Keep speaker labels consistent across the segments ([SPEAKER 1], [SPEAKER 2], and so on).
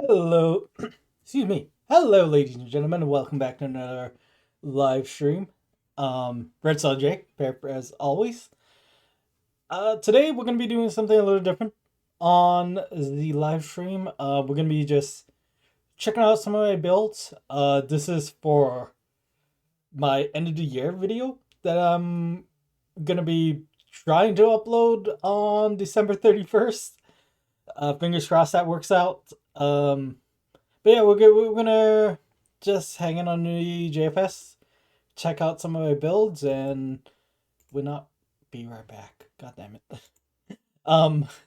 [SPEAKER 1] Hello, excuse me. Hello, ladies and gentlemen, and welcome back to another live stream. Red Saw Jake, as always. Today we're gonna be doing something a little different on the live stream. We're gonna be just checking out some of my builds. This is for my end of the year video that I'm gonna be trying to upload on December 31st. Fingers crossed that works out. But yeah, we're gonna just hang in on the JFS, check out some of my builds, and we'll not be right back. God damn it.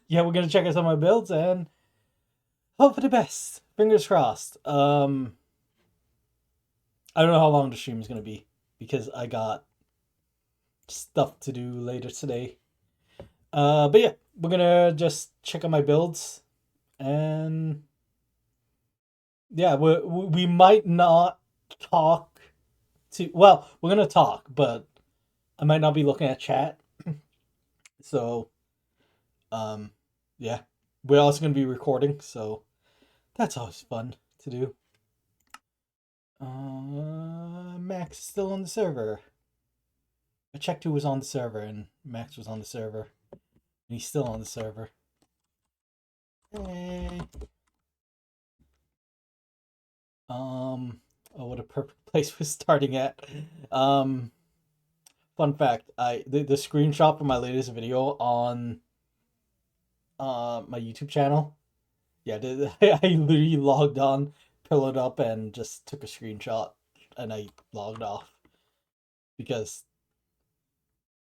[SPEAKER 1] Yeah, we're gonna check out some of my builds and hope for the best. Fingers crossed. I don't know how long the stream is gonna be because I got stuff to do later today. But yeah, we're gonna just check out my builds and yeah, we might not talk to. Well, we're gonna talk, but I might not be looking at chat. So, um, yeah, we're also gonna be recording, so that's always fun to do. Max is still on the server. I checked who was on the server, and Max was on the server, and he's still on the server. Hey. Oh, what a perfect place we're starting at. Fun fact: the screenshot for my latest video on my YouTube channel. Yeah, I literally logged on, pulled it up, and just took a screenshot, and I logged off because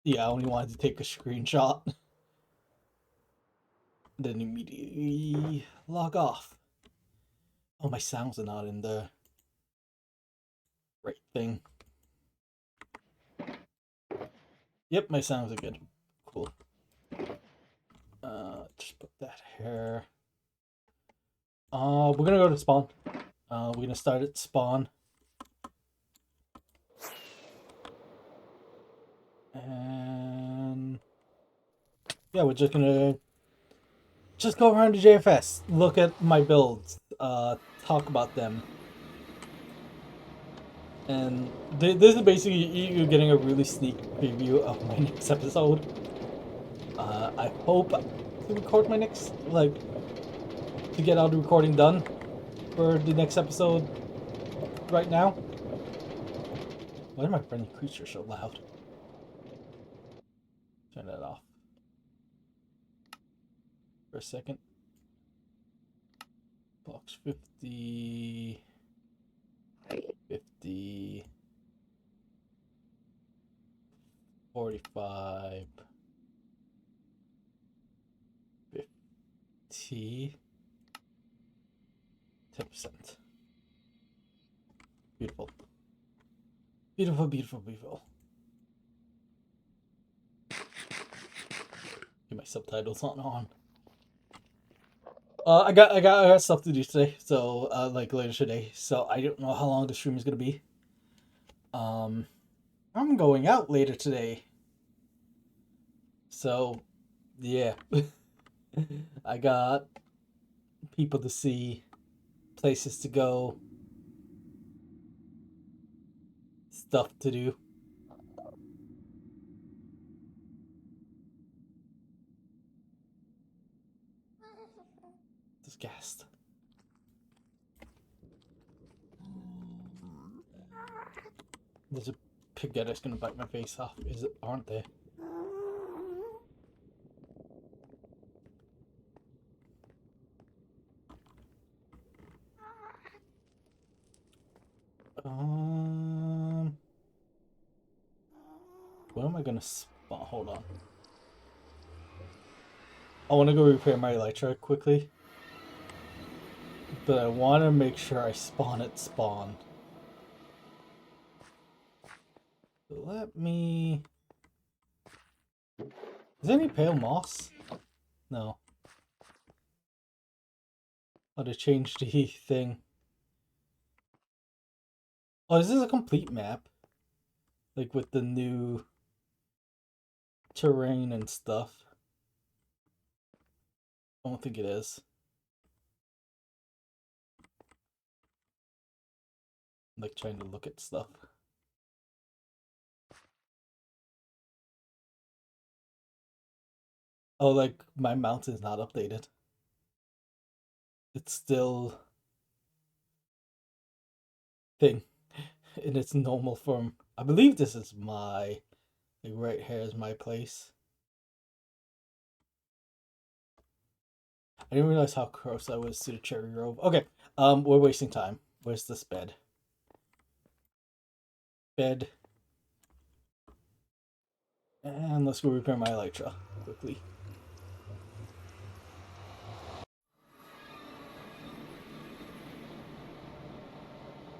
[SPEAKER 1] yeah, I only wanted to take a screenshot, then immediately log off. Oh, my sounds are not in there. right thing. Yep, my sounds are good. Cool. Just put that here. We're gonna go to spawn. We're gonna start at spawn. And yeah, we're just gonna go around to JFS, look at my builds, talk about them. And this is basically you getting a really sneak preview of my next episode. I hope to record my next, like, to get all the recording done for the next episode right now. Why is my friendly creature so loud? Turn that off for a second. Box 50, 50, 45, 50, 10%. Beautiful. Beautiful, beautiful, beautiful. Get my subtitles on. I got stuff to do today, so like later today. So I don't know how long the stream is gonna be. I'm going out later today. So yeah. I got people to see, places to go, stuff to do. Disgust. There's a pig that's gonna bite my face off, aren't there? Where am I gonna spawn? Hold on. I want to go repair my elytra quickly, but I want to make sure I spawn at spawn. Let me... Is there any pale moss? No. Oh, they changed the thing. Oh, this is a complete map. Like with the new terrain and stuff. I don't think it is. I'm like trying to look at stuff. Oh, like my mountain's not updated. It's still thing in its normal form. I believe this is my, like right here is my place. I didn't realize how close I was to the cherry grove. Okay, we're wasting time. Where's this bed? Bed. And let's go repair my elytra quickly.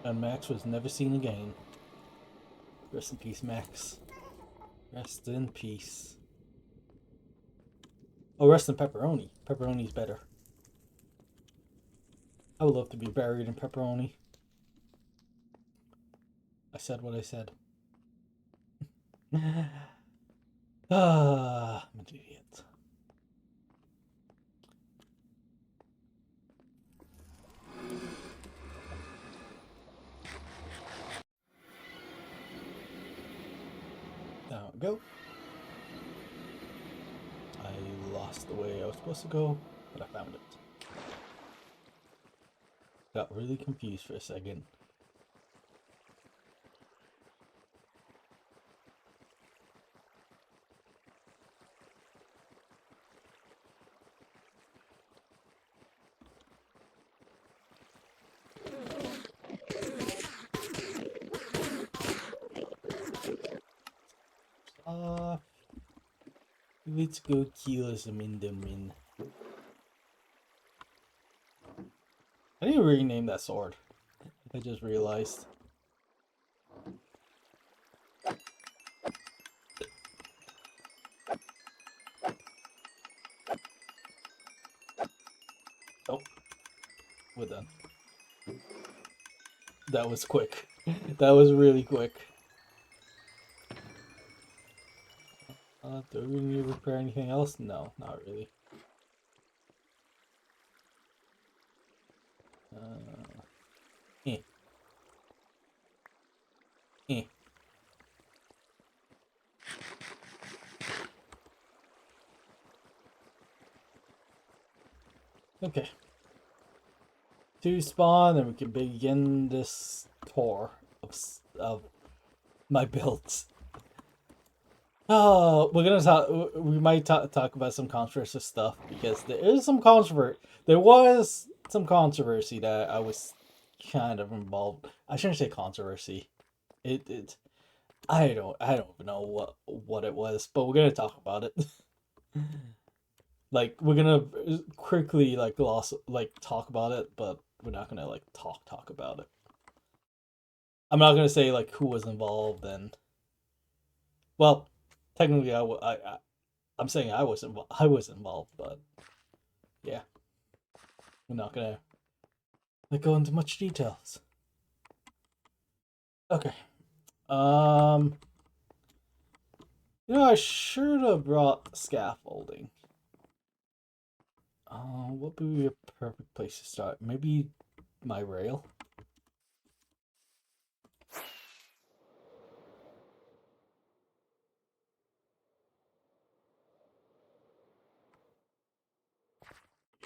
[SPEAKER 1] And Max was never seen again. Rest in peace, Max. Rest in peace. Oh, rest in pepperoni. Pepperoni's better. I would love to be buried in pepperoni. I said what I said. I'm an idiot. There we go. I lost the way I was supposed to go, but I found it. Got really confused for a second. Let's go kill some Endermen. I need to rename that sword. I just realized. we're done. That was quick. That was really quick. Do we need to repair anything else? No, not really. Eh. Eh. Okay. 2 spawn, and we can begin this tour of my builds. Oh, we're gonna talk. We might talk about some controversial stuff because there is some controversy. There was some controversy that I was kind of involved. I shouldn't say controversy. It. I don't know what it was, but we're gonna talk about it. Like we're gonna quickly talk about it, but we're not gonna talk about it. I'm not gonna say like who was involved and well, technically I'm saying I was involved. I was involved, but yeah, we're not gonna go into much details. Okay. Um, I should have brought scaffolding. What would be a perfect place to start? Maybe my rail.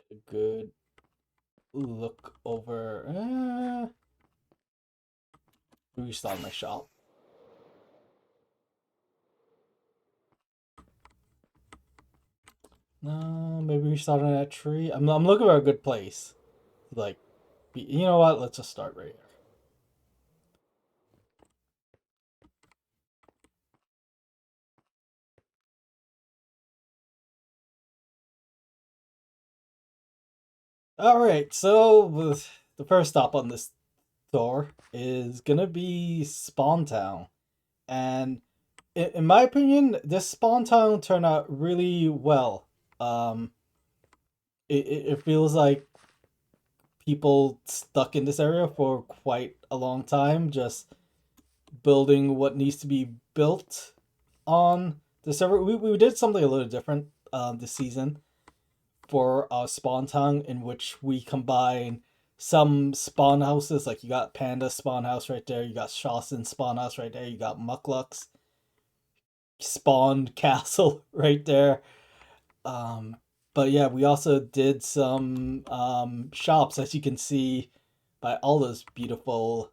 [SPEAKER 1] A good look over. Restart my shop. No, maybe we start on that tree. I'm looking for a good place. Like, you know what? Let's just start right here. All right, so the first stop on this tour is gonna be Spawn Town, and in my opinion, this Spawn Town turned out really well. Um, it feels like people stuck in this area for quite a long time, just building what needs to be built on the server. We did something a little different this season for Spawn Town, in which we combine some spawn houses. Like you got Panda spawn house right there, you got Shawson spawn house right there, you got Muckluck's spawned castle right there. Um, but yeah, we also did some shops, as you can see by all those beautiful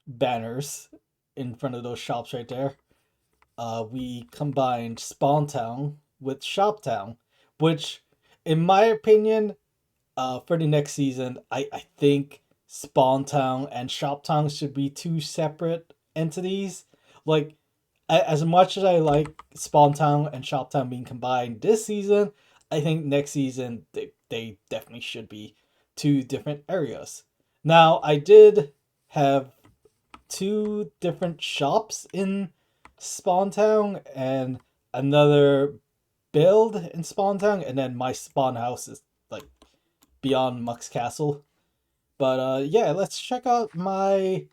[SPEAKER 1] banners in front of those shops right there. We combined Spawn Town with Shop Town, which, in my opinion, for the next season, I think Spawn Town and Shop Town should be two separate entities. Like, as much as I like Spawn Town and Shop Town being combined this season, I think next season they definitely should be two different areas. Now, I did have two different shops in Spawn Town and another build in Spawn Town, and then my spawn house is like beyond Muck's Castle. But yeah, let's check out my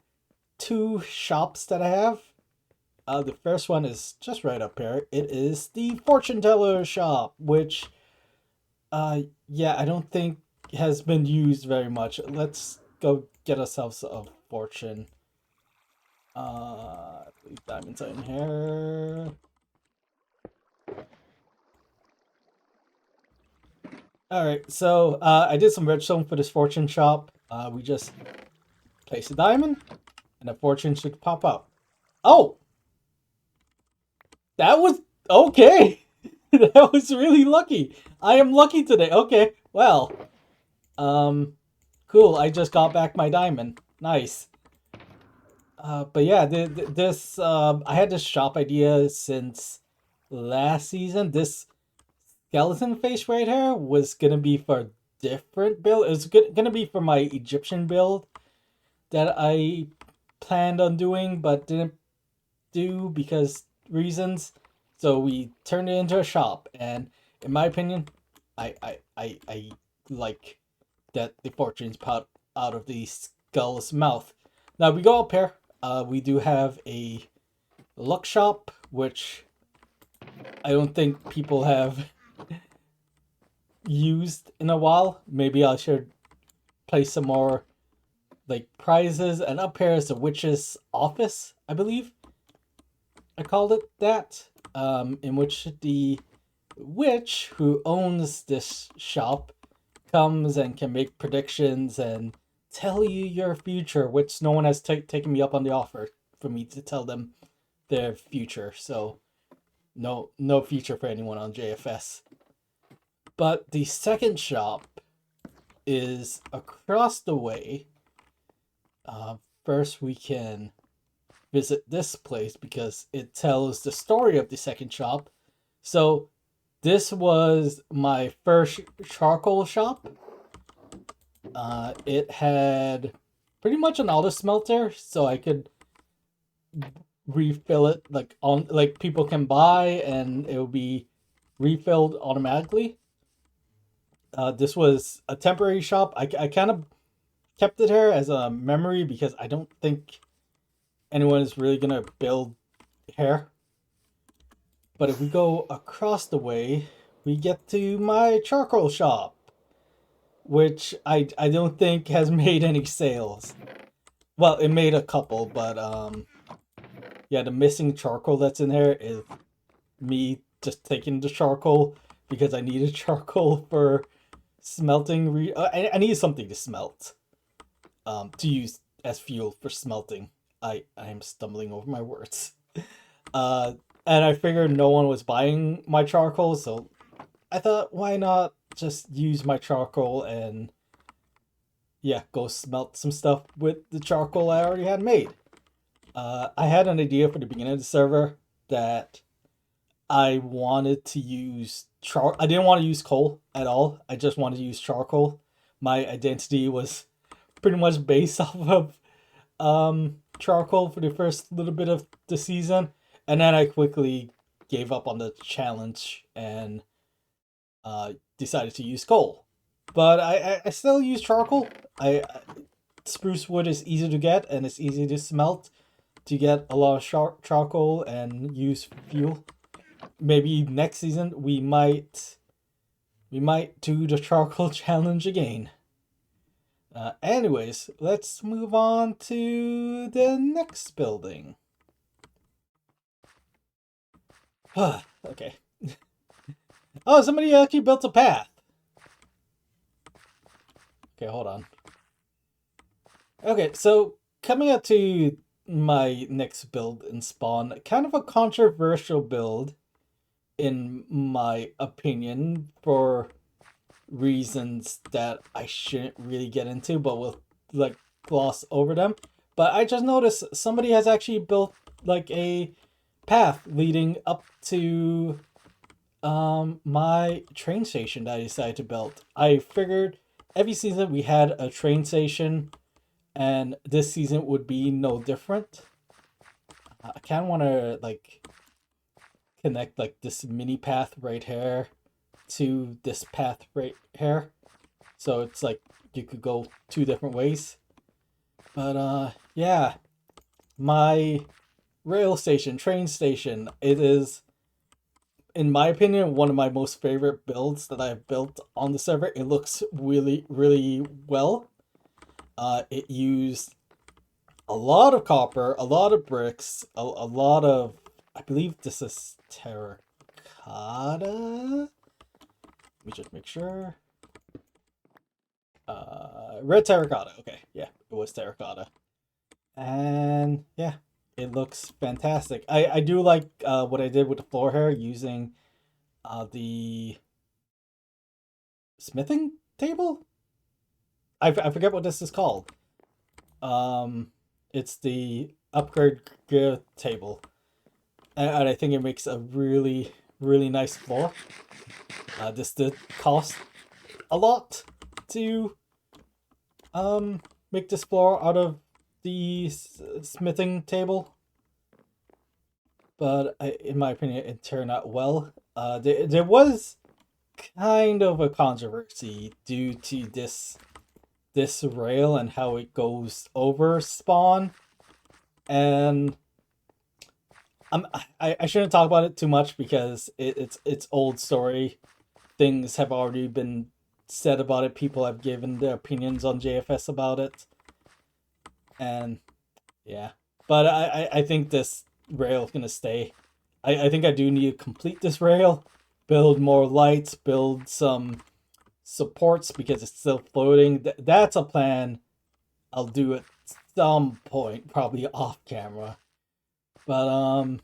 [SPEAKER 1] two shops that I have. The first one is just right up here. It is the Fortune Teller shop, which yeah, I don't think has been used very much. Let's go get ourselves a fortune. These diamonds in here. All right, so I did some redstone for this fortune shop. We just place a diamond, and a fortune should pop up. Oh, that was okay. That was really lucky. I am lucky today. Okay, well, cool. I just got back my diamond. Nice. But yeah, this I had this shop idea since last season. This skeleton face right here was gonna be for a different build. It was gonna be for my Egyptian build that I planned on doing, but didn't do because reasons. So we turned it into a shop, and in my opinion, I like that the fortunes pot out of the skull's mouth. Now we go up here. We do have a luck shop, which I don't think people have used in a while. Maybe I should place some more like prizes. And up here is the witch's office, I believe. I called it that. In which the witch who owns this shop comes and can make predictions and tell you your future, which no one has taken me up on the offer for me to tell them their future. So no future for anyone on JFS. But the second shop is across the way. First, we can visit this place because it tells the story of the second shop. So this was my first charcoal shop. It had pretty much an auto smelter, so I could refill it like people can buy and it will be refilled automatically. This was a temporary shop. I kind of kept it here as a memory because I don't think anyone is really gonna build here. But if we go across the way, we get to my charcoal shop, which I don't think has made any sales. Well, it made a couple, but yeah, the missing charcoal that's in there is me just taking the charcoal because I needed charcoal for smelting. I need something to smelt, to use as fuel for smelting. I am stumbling over my words. And I figured no one was buying my charcoal, so I thought, why not just use my charcoal and yeah, go smelt some stuff with the charcoal I already had made. I had an idea for the beginning of the server that I wanted to use I didn't want to use coal at all. I just wanted to use charcoal. My identity was pretty much based off of charcoal for the first little bit of the season, and then I quickly gave up on the challenge and decided to use coal. But I still use charcoal. Spruce wood is easy to get and it's easy to smelt to get a lot of charcoal and use fuel. Maybe next season we might do the charcoal challenge again. Anyways, let's move on to the next building. Okay. Oh, somebody actually built a path. Okay, hold on. Okay, so coming up to my next build in Spawn, kind of a controversial build, in my opinion, for reasons that I shouldn't really get into, but we'll like gloss over them. But I just noticed somebody has actually built like a path leading up to my train station that I decided to build. I figured every season we had a train station and this season would be no different. I kind of want to like connect like this mini path right here to this path right here, so it's like you could go two different ways. But yeah, my train station, it is, in my opinion, one of my most favorite builds that I've built on the server. It looks really, really well. It used a lot of copper, a lot of bricks, a lot of, I believe this is terracotta. Let me just make sure. Red terracotta. Okay, yeah, it was terracotta. And yeah, it looks fantastic. I do like what I did with the floor here using the smithing table. I forget what this is called. It's the upgrade gear table, and I think it makes a really, really nice floor. This did cost a lot to make this floor out of the smithing table, but in my opinion it turned out well. There was kind of a controversy due to this this rail and how it goes over spawn, and I shouldn't talk about it too much because it's old story. Things have already been said about it. People have given their opinions on JFS about it, and yeah. But I think this rail is gonna stay. I think I do need to complete this rail, build more lights, build some supports because it's still floating. That's a plan I'll do at some point, probably off camera. But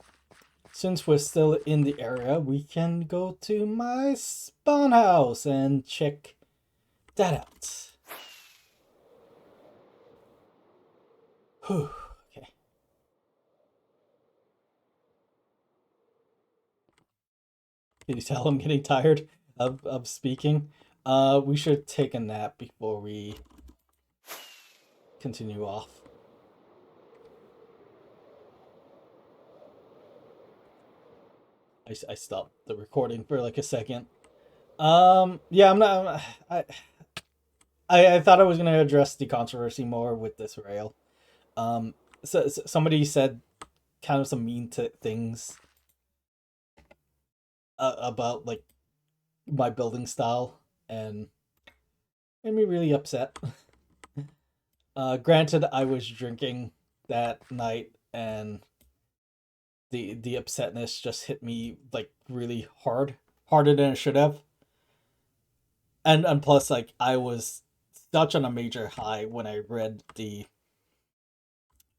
[SPEAKER 1] since we're still in the area, we can go to my spawn house and check that out. Whew. Okay. Can you tell I'm getting tired of speaking? We should take a nap before we continue off. I stopped the recording for like a second. Yeah, I'm not. I thought I was gonna address the controversy more with this rail. Um, so somebody said kind of some mean things about like my building style and made me really upset. Granted, I was drinking that night and the upsetness just hit me like really hard, harder than it should have. And plus, like I was such on a major high when I read the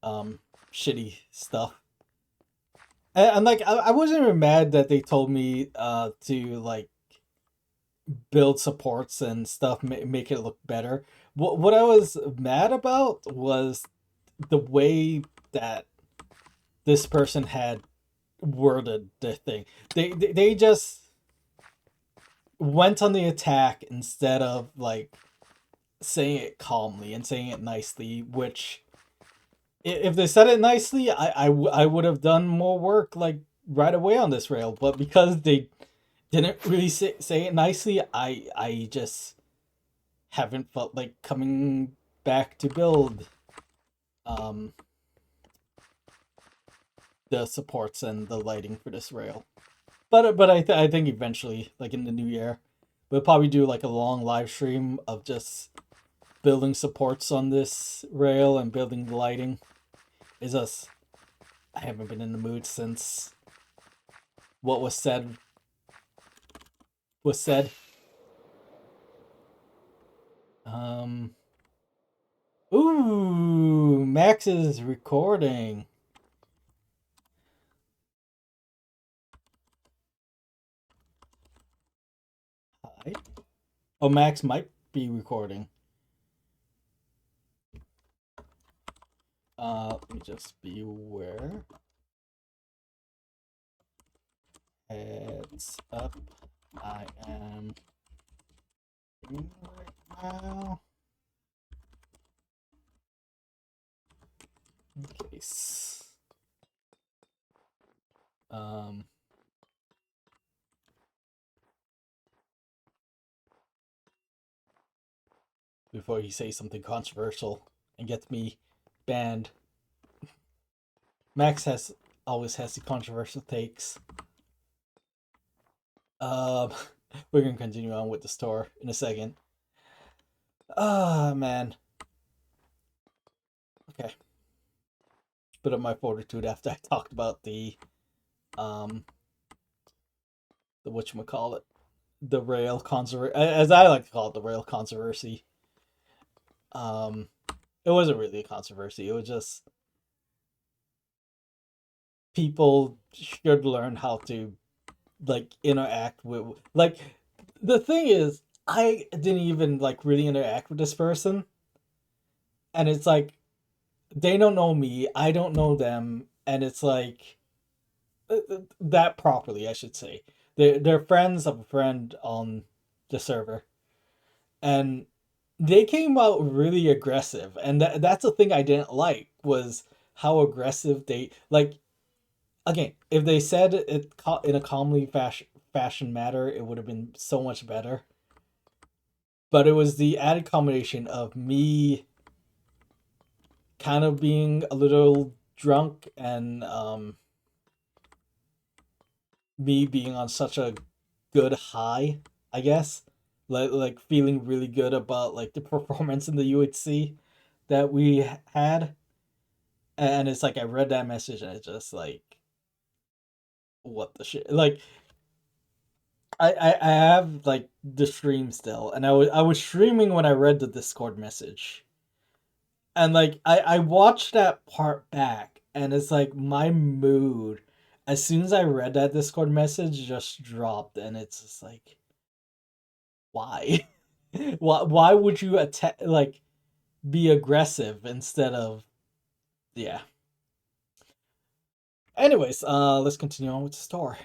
[SPEAKER 1] um shitty stuff. And like I wasn't even mad that they told me to like build supports and stuff, make it look better. What I was mad about was the way that this person had worded the thing. They just went on the attack instead of like saying it calmly and saying it nicely, which if they said it nicely, I would have done more work like right away on this rail, but because they didn't really say it nicely, I just haven't felt like coming back to build um the supports and the lighting for this rail. But I think eventually, like in the new year, we'll probably do like a long live stream of just building supports on this rail and building the lighting. Is us. I haven't been in the mood since what was said. Um. Ooh, Max is recording. Hi. Oh, Max might be recording. Let me just be aware. Heads up, I am right now. In case. Um. Before he says something controversial and gets me banned. Max always has the controversial takes. Um, we're gonna continue on with the store in a second. Ah, man. Okay. Bit of my fortitude after I talked about um the whatchamacallit, the rail controversy, as I like to call it, the rail controversy. Um, it wasn't really a controversy. It was just people should learn how to like interact with like the thing is I didn't even like really interact with this person, and it's like they don't know me, I don't know them, and it's like that properly I should say. They're friends of a friend on the server, and they came out really aggressive, and that's the thing I didn't like was how aggressive they like. Again, if they said it in a calmly fashion matter, it would have been so much better. but it was the added combination of me kind of being a little drunk and me being on such a good high, I guess. Like feeling really good about like the performance in the UHC that we had. And it's like I read that message and it's just like what the shit. Like I have like the stream still, and I was streaming when I read the Discord message. And like I watched that part back and it's like my mood as soon as I read that Discord message just dropped, and it's just like why? Why would you attack, like be aggressive instead of yeah. Anyways, let's continue on with the story.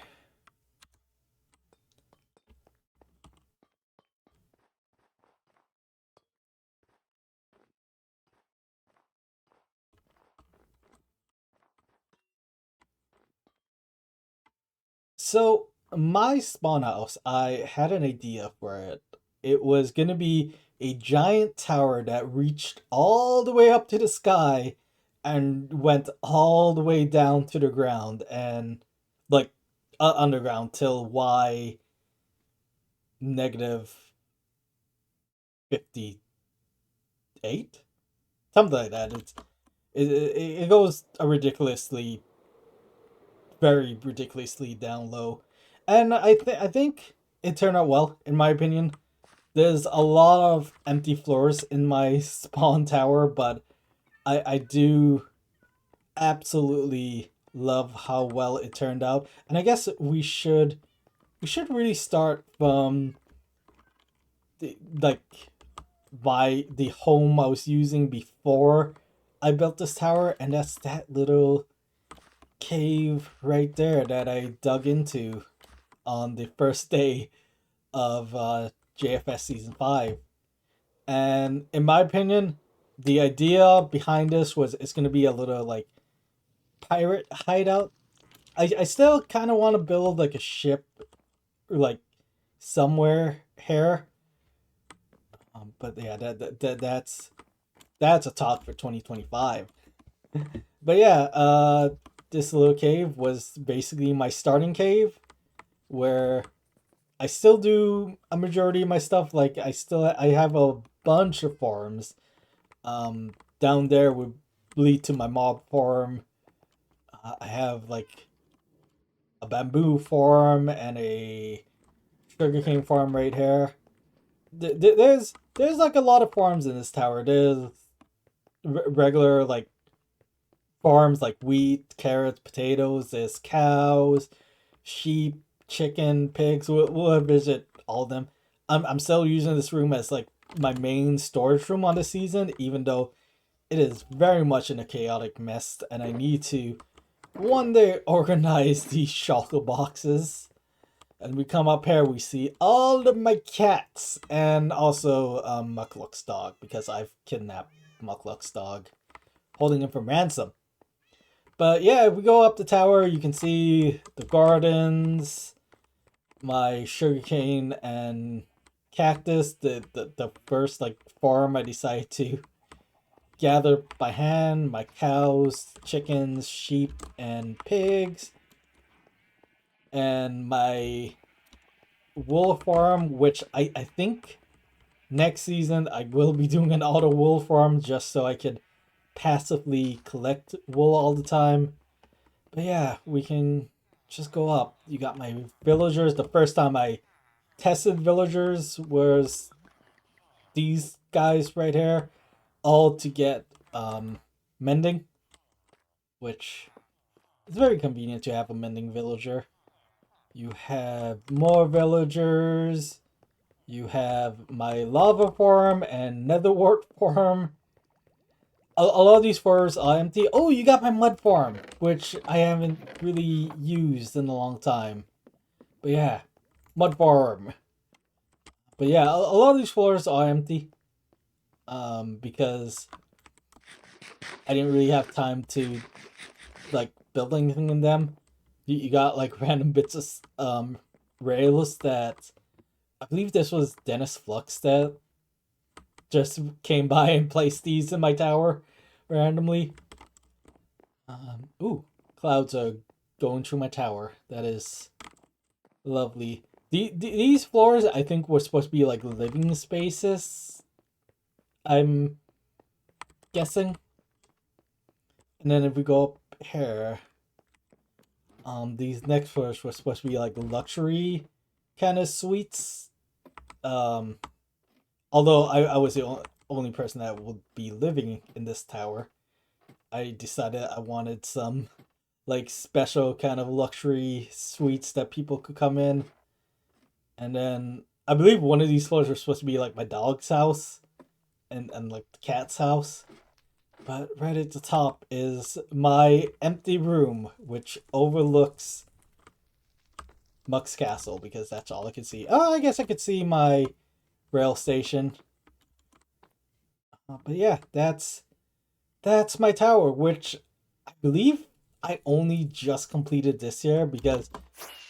[SPEAKER 1] So my spawn house, I had an idea for it. It was gonna be a giant tower that reached all the way up to the sky and went all the way down to the ground and like underground till Y negative 58, something like that. It goes a ridiculously, very ridiculously down low, and I think it turned out well in my opinion. There's a lot of empty floors in my spawn tower, but I do absolutely love how well it turned out. And I guess we should really start from like by the home I was using before I built this tower, and that's that little cave right there that I dug into on the first day of JFS Season 5. And in my opinion, the idea behind this was it's going to be a little like pirate hideout. I still kind of want to build like a ship or like somewhere here. But yeah, that's a talk for 2025. But yeah, this little cave was basically my starting cave where I still do a majority of my stuff. Like I have a bunch of farms. Down there would lead to my mob farm. I have like a bamboo farm and a sugarcane farm right here. There's like a lot of farms in this tower. There's regular like farms like wheat, carrots, potatoes. There's cows, sheep, chicken, pigs. We'll visit all of them. I'm still using this room as like my main storage room on the season, even though it is very much in a chaotic mess, and I need to one day organize these shuttle boxes. And we come up here, we see all of my cats, and also Muckluck's dog, because I've kidnapped Muckluck's dog, holding him for ransom. But yeah, if we go up the tower, you can see the gardens, my sugarcane and cactus, the first like farm I decided to gather by hand, my cows, chickens, sheep, and pigs, and my wool farm, which I think next season I will be doing an auto wool farm just so I could passively collect wool all the time. But yeah, we can just go up. You got my villagers. The first time I tested villagers was these guys right here, all to get mending, which is very convenient to have a mending villager. You have more villagers. You have my lava farm and netherwart farm. A lot of these farms are empty. Oh, you got my mud farm, which I haven't really used in a long time. But yeah, mud farm. But yeah, a lot of these floors are empty. Because I didn't really have time to like build anything in them. You got like random bits of rails that I believe this was Dennis Flux that just came by and placed these in my tower randomly. Ooh, clouds are going through my tower. That is lovely. These floors, I think, were supposed to be like living spaces. I'm guessing. And then if we go up here, these next floors were supposed to be like luxury kind of suites. Although I was the only person that would be living in this tower, I decided I wanted some like special kind of luxury suites that people could come in. And then I believe one of these floors was supposed to be like my dog's house and like the cat's house. But right at the top is my empty room, which overlooks Muck's castle, because that's all I could see. Oh, I guess I could see my rail station. But yeah, that's my tower, which I believe I only just completed this year, because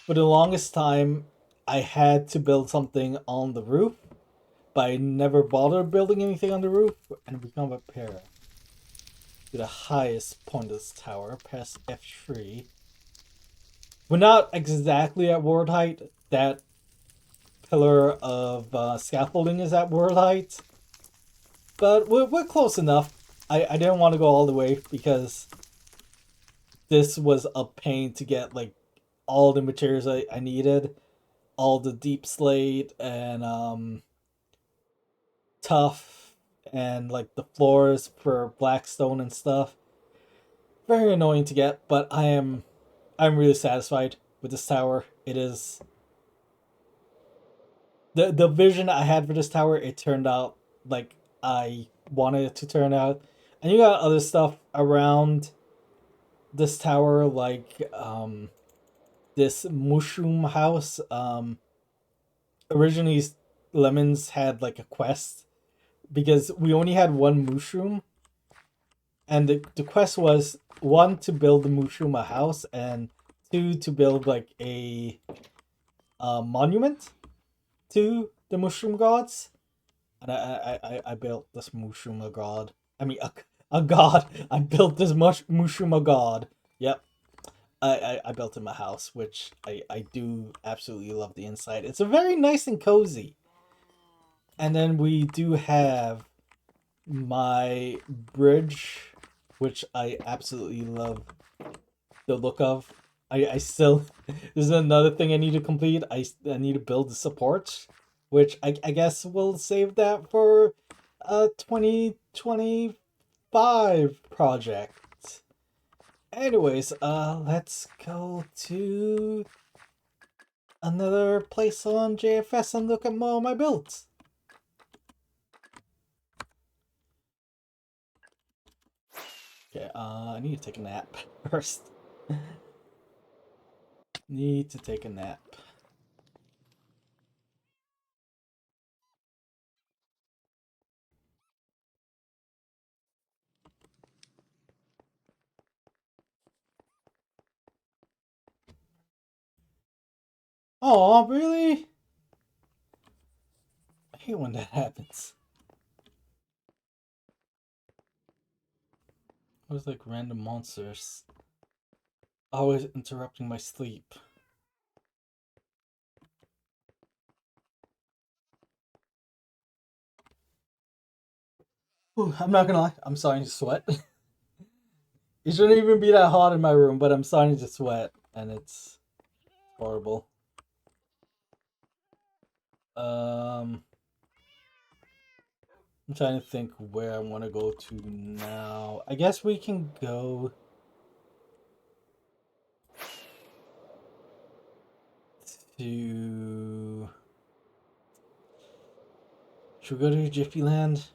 [SPEAKER 1] for the longest time I had to build something on the roof, but I never bothered building anything on the roof. And we come up here to the highest point of this tower, press F3. We're not exactly at world height. That pillar of scaffolding is at world height, but we're close enough. I didn't want to go all the way because this was a pain to get like all the materials I needed, all the deep slate and tough, and like the floors for blackstone and stuff. Very annoying to get, but I'm really satisfied with this tower. It is the vision I had for this tower. It turned out like I wanted it to turn out, and you got other stuff around this tower, like this mushroom house. Originally, Lemons had like a quest because we only had one mushroom, and the quest was one to build the mushroom a house, and two to build like a monument to the mushroom gods. And I built this mushroom a god. I mean a god. I built this mushroom a god. Yep. I built him a house, which I do absolutely love the inside. It's a very nice and cozy. And then we do have my bridge, which I absolutely love the look of. I still, this is another thing I need to complete. I need to build the supports, which I guess we'll save that for a 2025 project. Anyways, let's go to another place on JFS and look at more of my builds. Okay, I need to take a nap first. Need to take a nap. Oh, really? I hate when that happens. It was like random monsters always interrupting my sleep. Ooh, I'm not gonna lie, I'm starting to sweat. It shouldn't even be that hot in my room, but I'm starting to sweat, and it's horrible. Um, I'm trying to think where I want to go to now. I guess we can go to. Should we go to Jiffy Land?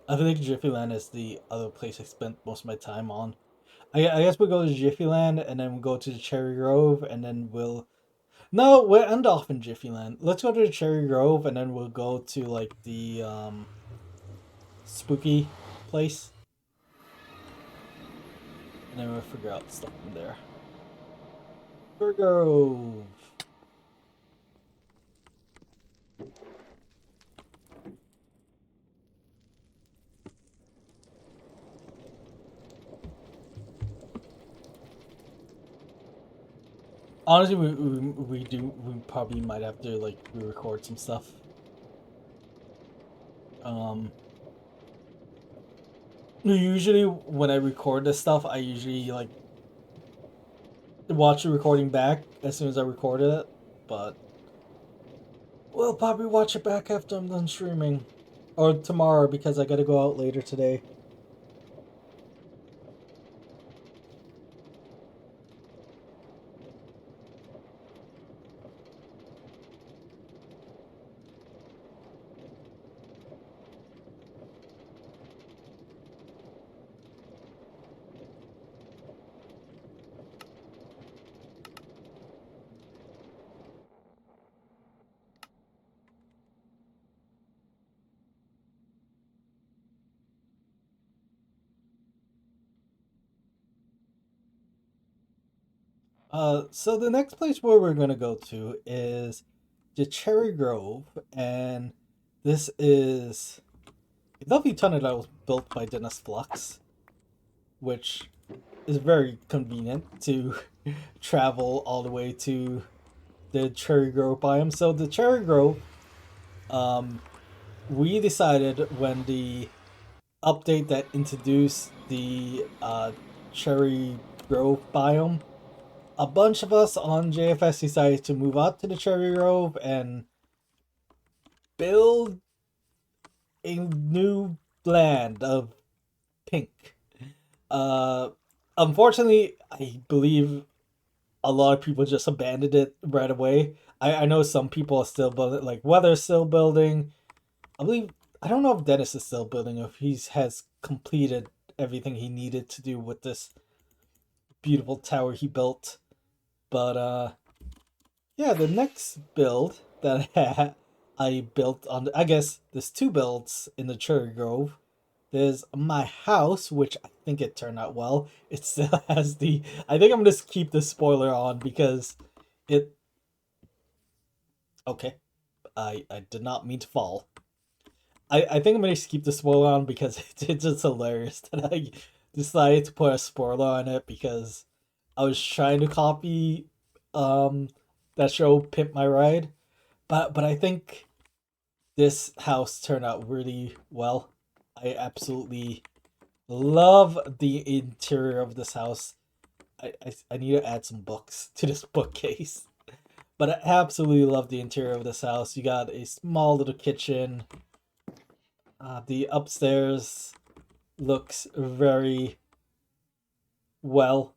[SPEAKER 1] I think Jiffy Land is the other place I spent most of my time on. I guess we'll go to Jiffy Land and then we'll go to the Cherry Grove and then we'll. No, we'll end off in Jiffy Land. Let's go to the Cherry Grove and then we'll go to like the spooky place. And then we'll figure out stuff from there. Cherry Grove. Honestly, we probably might have to like re-record some stuff. Um, Usually when I record this stuff, I usually like watch the recording back as soon as I recorded it, but we'll probably watch it back after I'm done streaming, or tomorrow because I gotta go out later today. So the next place where we're gonna go to is the Cherry Grove, and this is a lovely tunnel that was built by Dennis Flux, which is very convenient to travel all the way to the Cherry Grove biome. So the Cherry Grove, um, we decided when the update that introduced the Cherry Grove biome, a bunch of us on JFS decided to move out to the Cherry Grove and build a new land of pink. Uh, Unfortunately, I believe a lot of people just abandoned it right away. I know some people are still building, like Weather's still building. I believe I don't know if Dennis is still building, if he has completed everything he needed to do with this beautiful tower he built. But yeah, the next build that I built on, I guess there's two builds in the Cherry Grove. There's my house, which I think it turned out well. It still has the. I think I'm gonna just keep the spoiler on because it. Okay, I did not mean to fall. I think I'm gonna just keep the spoiler on because it's just hilarious that I decided to put a spoiler on it because I was trying to copy um that show Pimp My Ride, but I think this house turned out really well. I absolutely love the interior of this house. I need to add some books to this bookcase. But I absolutely love the interior of this house. You got a small little kitchen. The upstairs looks very well.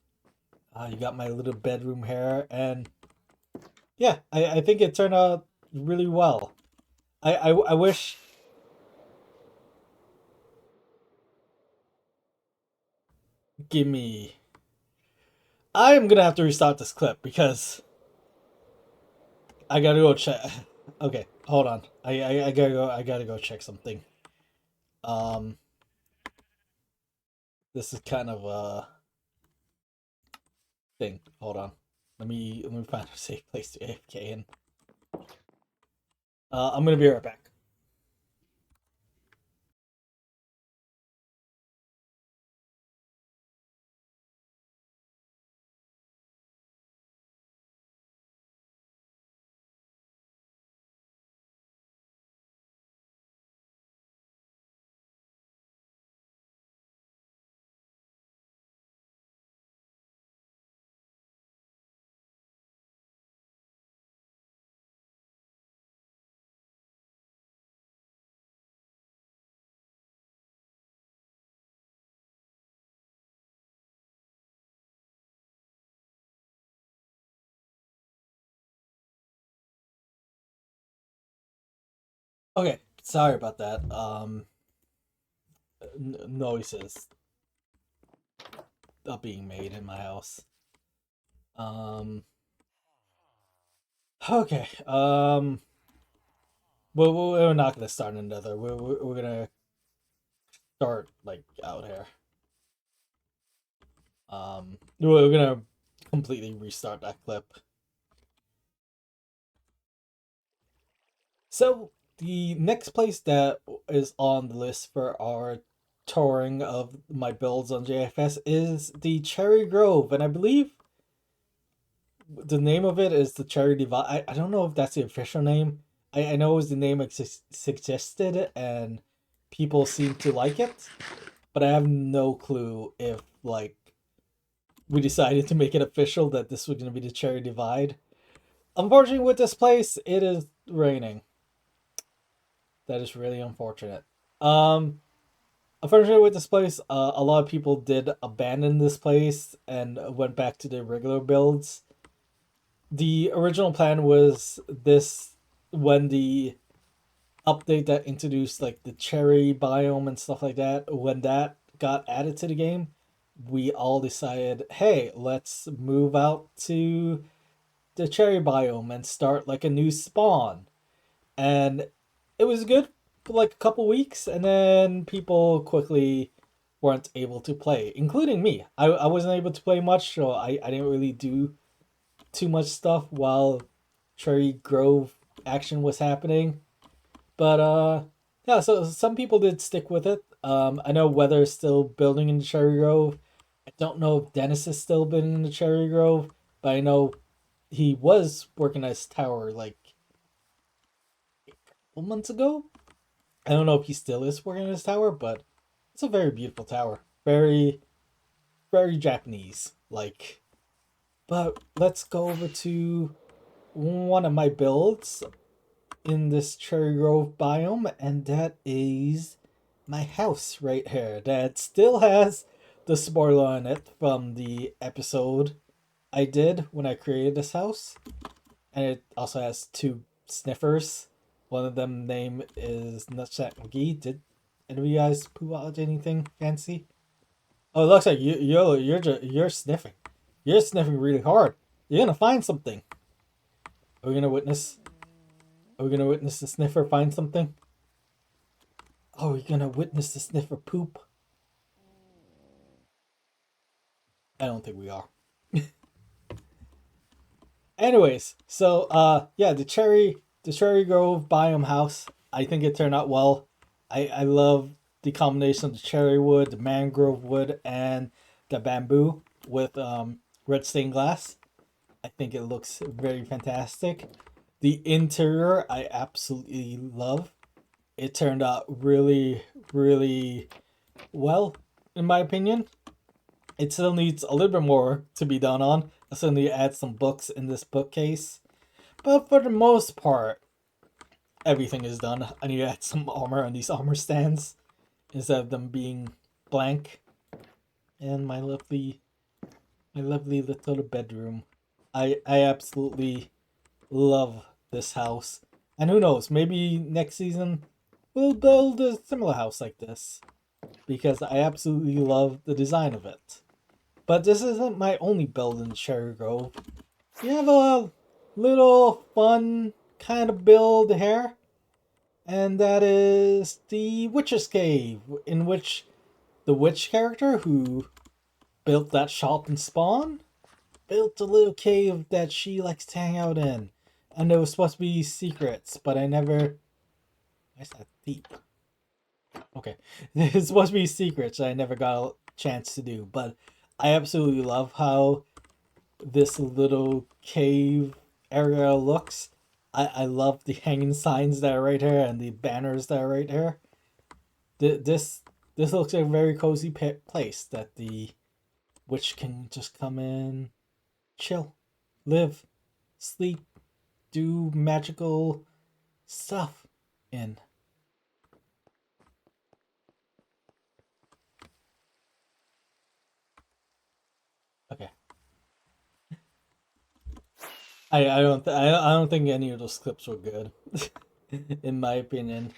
[SPEAKER 1] You got my little bedroom here, and yeah, I think it turned out really well. I wish. Give me. I am gonna have to restart this clip because I gotta go check. Okay, hold on. I gotta go. I gotta go check something. Um, this is kind of a thing. Hold on. Let me find a safe place to AFK in. I'm gonna be right back. Okay, sorry about that. Noises are being made in my house. Um, okay. We're not gonna start another. We're gonna start like out here. We're gonna completely restart that clip. So the next place that is on the list for our touring of my builds on JFS is the Cherry Grove, and I believe the name of it is the Cherry Divide. I don't know if that's the official name. I know it was the name suggested, and people seem to like it, but I have no clue if like we decided to make it official that this was going to be the Cherry Divide. Unfortunately, with this place, it is raining. That is really unfortunate. Um, Unfortunately, with this place, a lot of people did abandon this place and went back to their regular builds. The original plan was this when the update that introduced like the cherry biome and stuff like that, when that got added to the game, we all decided, hey, let's move out to the cherry biome and start like a new spawn. And it was good for like a couple weeks, and then people quickly weren't able to play, including me. I wasn't able to play much, so I didn't really do too much stuff while Cherry Grove action was happening. But yeah, so some people did stick with it. I know Weather's still building in the Cherry Grove. I don't know if Dennis is still building in the Cherry Grove, but I know he was working at his tower like a couple months ago. I don't know if he still is working at his tower, but it's a very beautiful tower. Very, very Japanese like. But let's go over to one of my builds in this Cherry Grove biome, and that is my house right here that still has the spoiler on it from the episode I did when I created this house. And it also has two sniffers. One of them name is Nutsack McGee. Did any of you guys poo out anything fancy? Oh, it looks like you're sniffing. You're sniffing really hard. You're gonna find something. Are we gonna witness? Are we gonna witness the sniffer find something? Oh, we're gonna witness the sniffer poop? I don't think we are. Anyways, so yeah, the Cherry Grove biome house. I think it turned out well. I love the combination of the cherry wood, the mangrove wood, and the bamboo with red stained glass. I think it looks very fantastic. The interior I absolutely love. It turned out really, really well, in my opinion. It still needs a little bit more to be done on. I still need to add some books in this bookcase. But for the most part, everything is done. I need to add some armor on these armor stands instead of them being blank. And my lovely little bedroom. I absolutely love this house. And who knows, maybe next season we'll build a similar house like this. Because I absolutely love the design of it. But this isn't my only build in Cherry Grove. We have a little fun kind of build here. And that is the Witch's Cave, in which the witch character who built that shop and spawn built a little cave that she likes to hang out in. And there was supposed to be secrets, but I never. Why is that deep? Okay. It's supposed to be secrets I never got a chance to do, but I absolutely love how this little cave area looks. I love the hanging signs that are right here and the banners that are right here. This looks like a very cozy place that the witch can just come in, chill, live, sleep, do magical stuff in. Okay. I don't think any of those clips were good, in my opinion.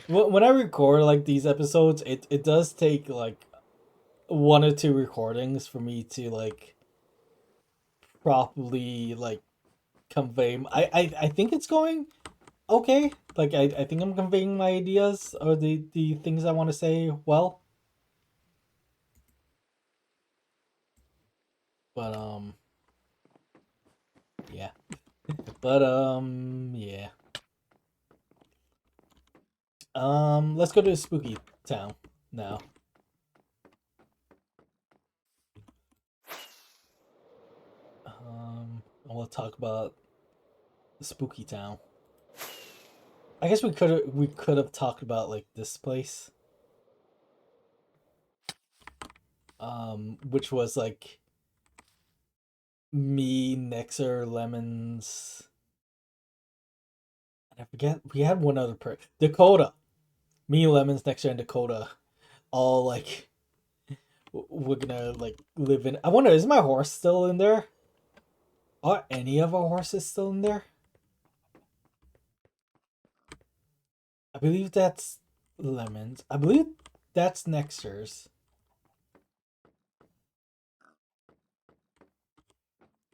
[SPEAKER 1] When I record like these episodes, it does take like one or two recordings for me to like properly like convey. I think it's going okay. Like I think I'm conveying my ideas or the things I want to say well. But yeah. But yeah. Let's go to a spooky town now. I want to talk about the spooky town. I guess we could have talked about like this place, which was like me, Nexer, Lemons, and I forget we had one other person, Dakota. Me, Lemons, Nexer, and Dakota, all like we're gonna like live in. I wonder, is my horse still in there? Are any of our horses still in there? I believe that's Lemons. I believe that's Nexer's.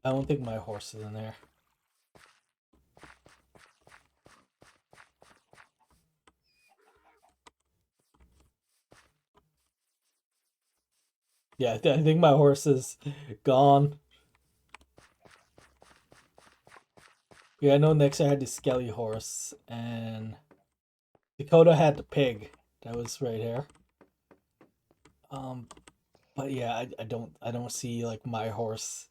[SPEAKER 1] I don't think my horse is in there. Yeah, I think my horse is gone. Yeah, I know Nexer had the skelly horse, and Dakota had the pig that was right here. Um, but yeah, I don't see like my horse.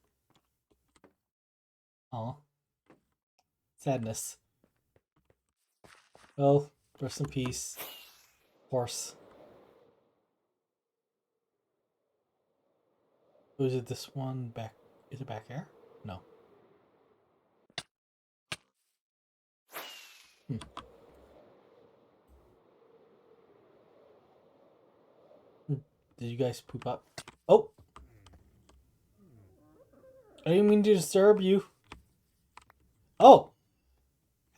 [SPEAKER 1] Oh, sadness. Well, rest in peace, horse. Was it this one back? Is it back here? No. Hmm. Did you guys poop up? Oh, I didn't mean to disturb you. Oh,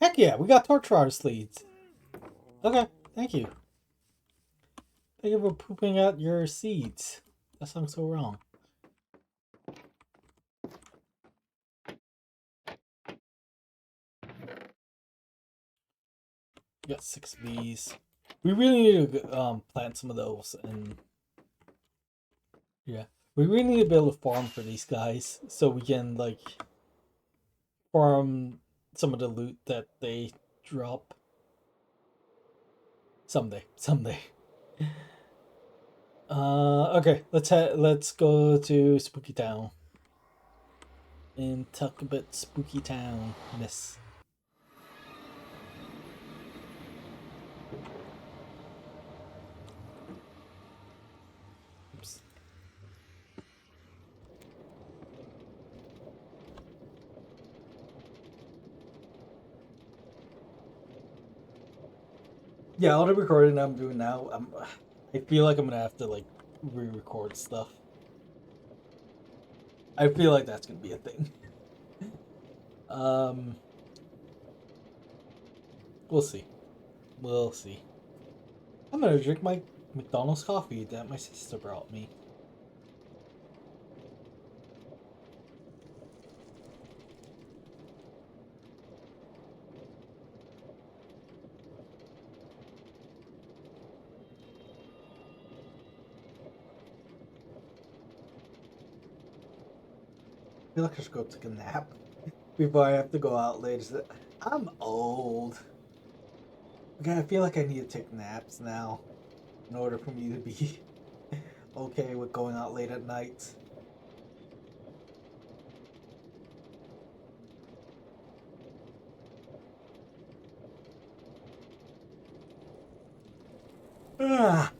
[SPEAKER 1] heck yeah, we got torch rod sleeves. Okay, thank you. Thank you for pooping out your seeds. That sounds so wrong. We got 6 of these. We really need to plant some of those, and yeah, we really need to build a farm for these guys so we can like farm some of the loot that they drop. Someday. Okay, let's go to Spooky Town and talk about Spooky Town. Miss. Oops. Yeah, all the recording I'm doing now, I feel like I'm gonna have to like re-record stuff. I feel like that's gonna be a thing. Um, we'll see. We'll see. I'm gonna drink my McDonald's coffee that my sister brought me. I feel like I should go take a nap before I have to go out later. I'm old. Okay, I feel like I need to take naps now in order for me to be okay with going out late at night. Ah.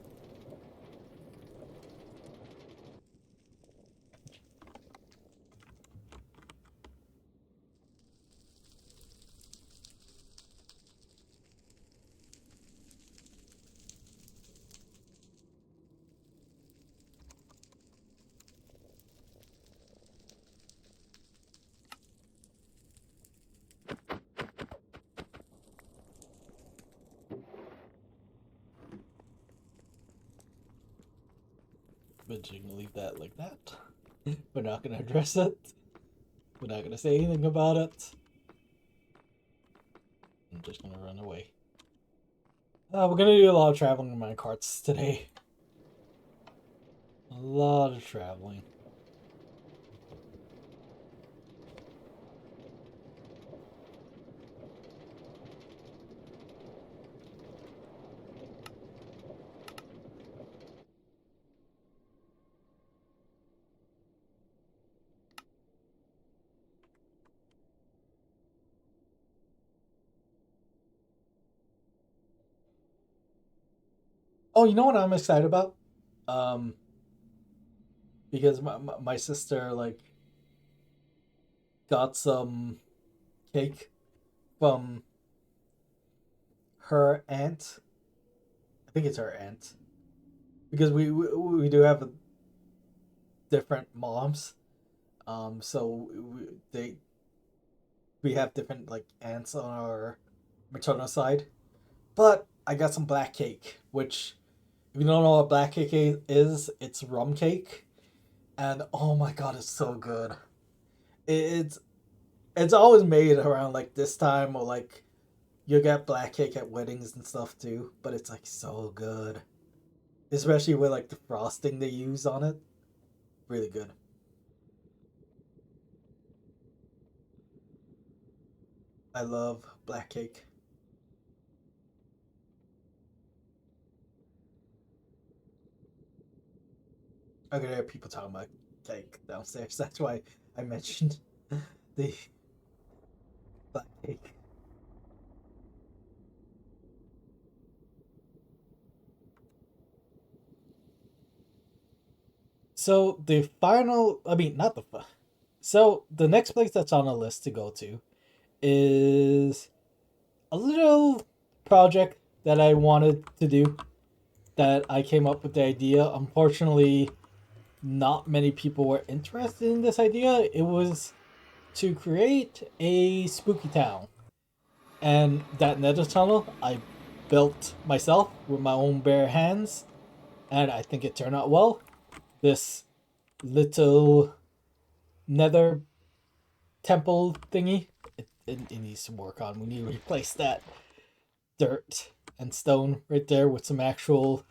[SPEAKER 1] But you can leave that like that. We're not gonna address it. We're not gonna say anything about it. I'm just gonna run away. We're gonna do a lot of traveling in my carts today. A lot of traveling. Oh, you know what I'm excited about? Um, because my sister like got some cake from her aunt. I think it's her aunt because we do have different moms. So we have different like aunts on our maternal side. But I got some black cake, which if you don't know what black cake is, it's rum cake, and oh my god, it's so good. It's it's always made around like this time, or like you get black cake at weddings and stuff too. But it's like so good, especially with like the frosting they use on it. Really good. I love black cake. I'm gonna hear people talking about cake downstairs. That's why I mentioned the black cake. So the final, I mean, not the. So the next place that's on the list to go to is a little project that I wanted to do. That I came up with the idea. Unfortunately, not many people were interested in this idea. It was to create a spooky town, and that nether tunnel I built myself with my own bare hands, and I think it turned out well. This little nether temple thingy. It needs some work on. We need to replace that dirt and stone right there with some actual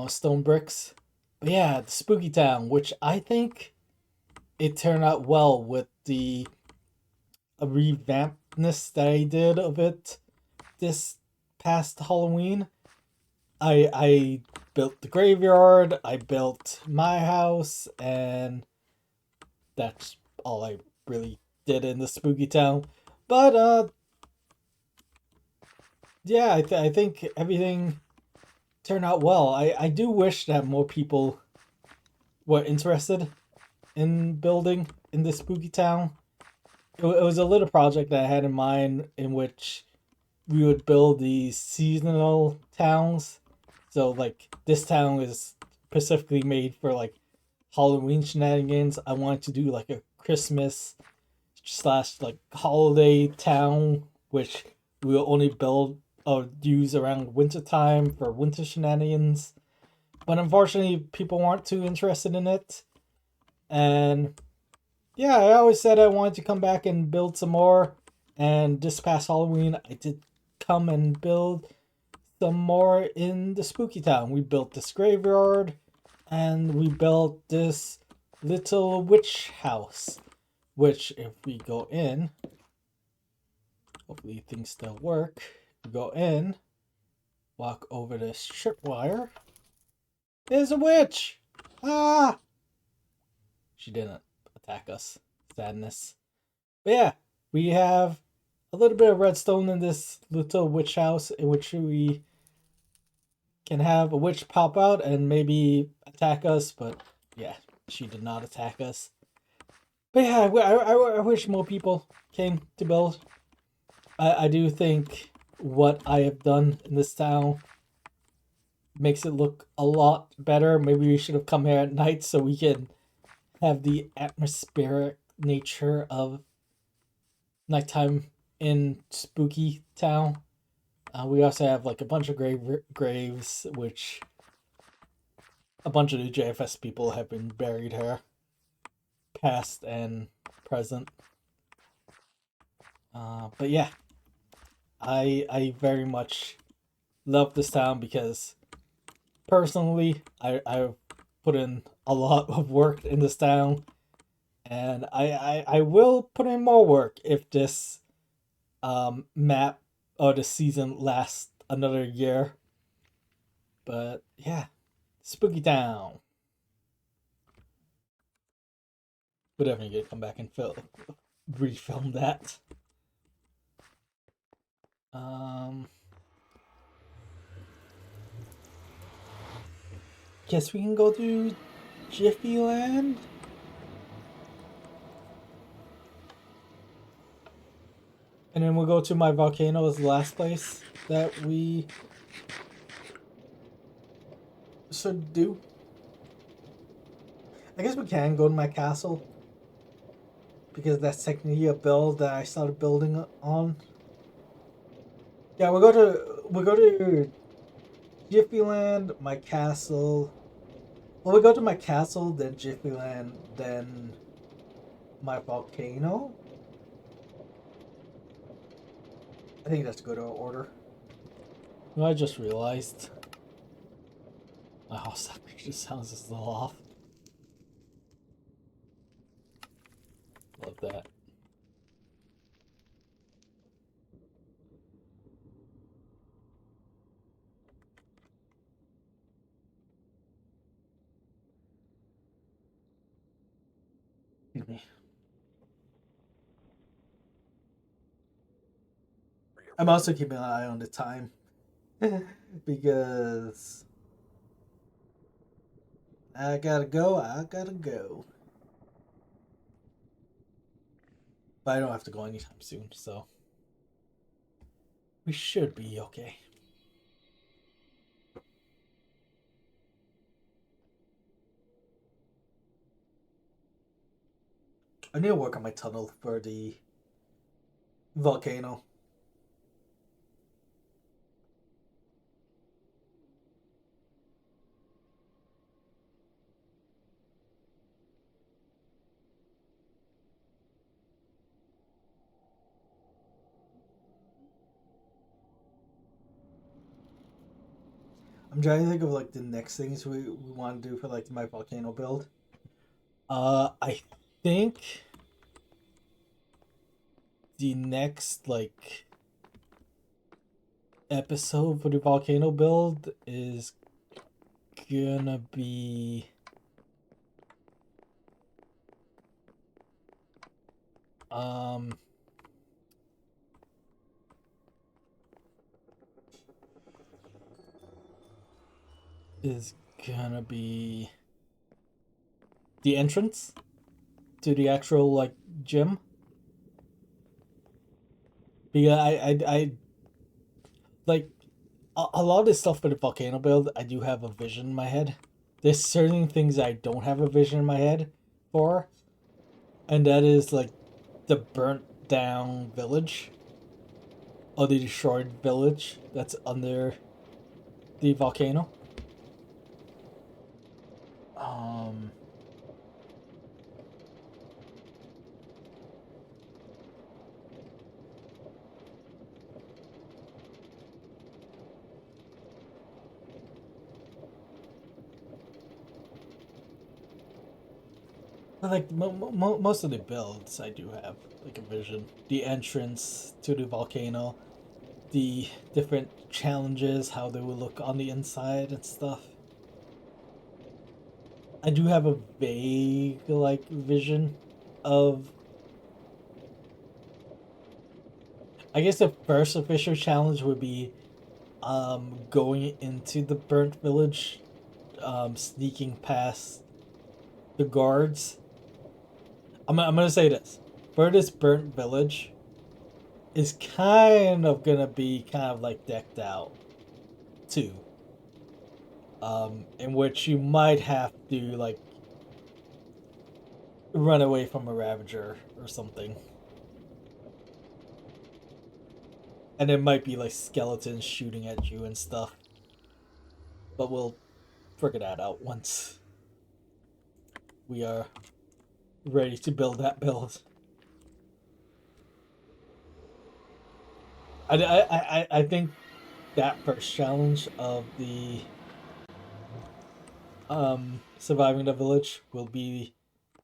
[SPEAKER 1] stone bricks. But yeah, the spooky town, which I think it turned out well with the revampedness that I did of it this past Halloween. I built the graveyard, I built my house, and that's all I really did in the spooky town. But yeah, I think everything turned out well. I do wish that more people were interested in building in this spooky town. It was a little project that I had in mind in which we would build these seasonal towns. So like this town is specifically made for like Halloween shenanigans. I wanted to do like a Christmas slash like holiday town, which we will only build or use around winter time for winter shenanigans. But unfortunately, people weren't too interested in it. And yeah, I always said I wanted to come back and build some more. And this past Halloween, I did come and build some more in the spooky town. We built this graveyard and we built this little witch house. Which, if we go in, hopefully things still work. We go in, walk over this tripwire. There's a witch! Ah! She didn't attack us. Sadness. But yeah, we have a little bit of redstone in this little witch house in which we can have a witch pop out and maybe attack us, but yeah, she did not attack us. But yeah, I wish more people came to build. I do think what I have done in this town makes it look a lot better. Maybe we should have come here at night so we can have the atmospheric nature of nighttime in Spooky Town. We also have like a bunch of graves, which a bunch of the JFS people have been buried here, past and present. But yeah, I very much love this town because personally I've put in a lot of work in this town, and I will put in more work if this map or the season lasts another year. But yeah, Spooky Town. We're definitely gonna come back and refilm that. Um, guess we can go to Jiffy Land. And then we'll go to my volcano as the last place that we should do. I guess we can go to my castle, because that's technically a build that I started building on. Yeah, we'll go to Jiffy Land, my castle. Well, we go to my castle, then Jiffy Land, then my volcano. I think that's a good order. You know, I just realized my house that picture sounds just a little off. Love that. Excuse me. I'm also keeping an eye on the time because I gotta go. I gotta go. But I don't have to go anytime soon, so we should be okay. I need to work on my tunnel for the volcano. I'm trying to think of like the next things we want to do for like my volcano build. I think the next like episode for the volcano build is gonna be um is gonna be the entrance to the actual like gym. Because I like a lot of this stuff for the volcano build. I do have a vision in my head. There's certain things I don't have a vision in my head for, and that is like the burnt down village or the destroyed village that's under the volcano. Um, but like most of the builds, I do have like a vision. The entrance to the volcano, the different challenges, how they will look on the inside and stuff. I do have a vague like vision of. I guess the first official challenge would be going into the burnt village, sneaking past the guards. I'm gonna say this: for this burnt village is kind of gonna be kind of like decked out too. In which you might have to like run away from a ravager or something. And there might be like skeletons shooting at you and stuff. But we'll figure that out once we are ready to build that build. I think that first challenge of the surviving the village will be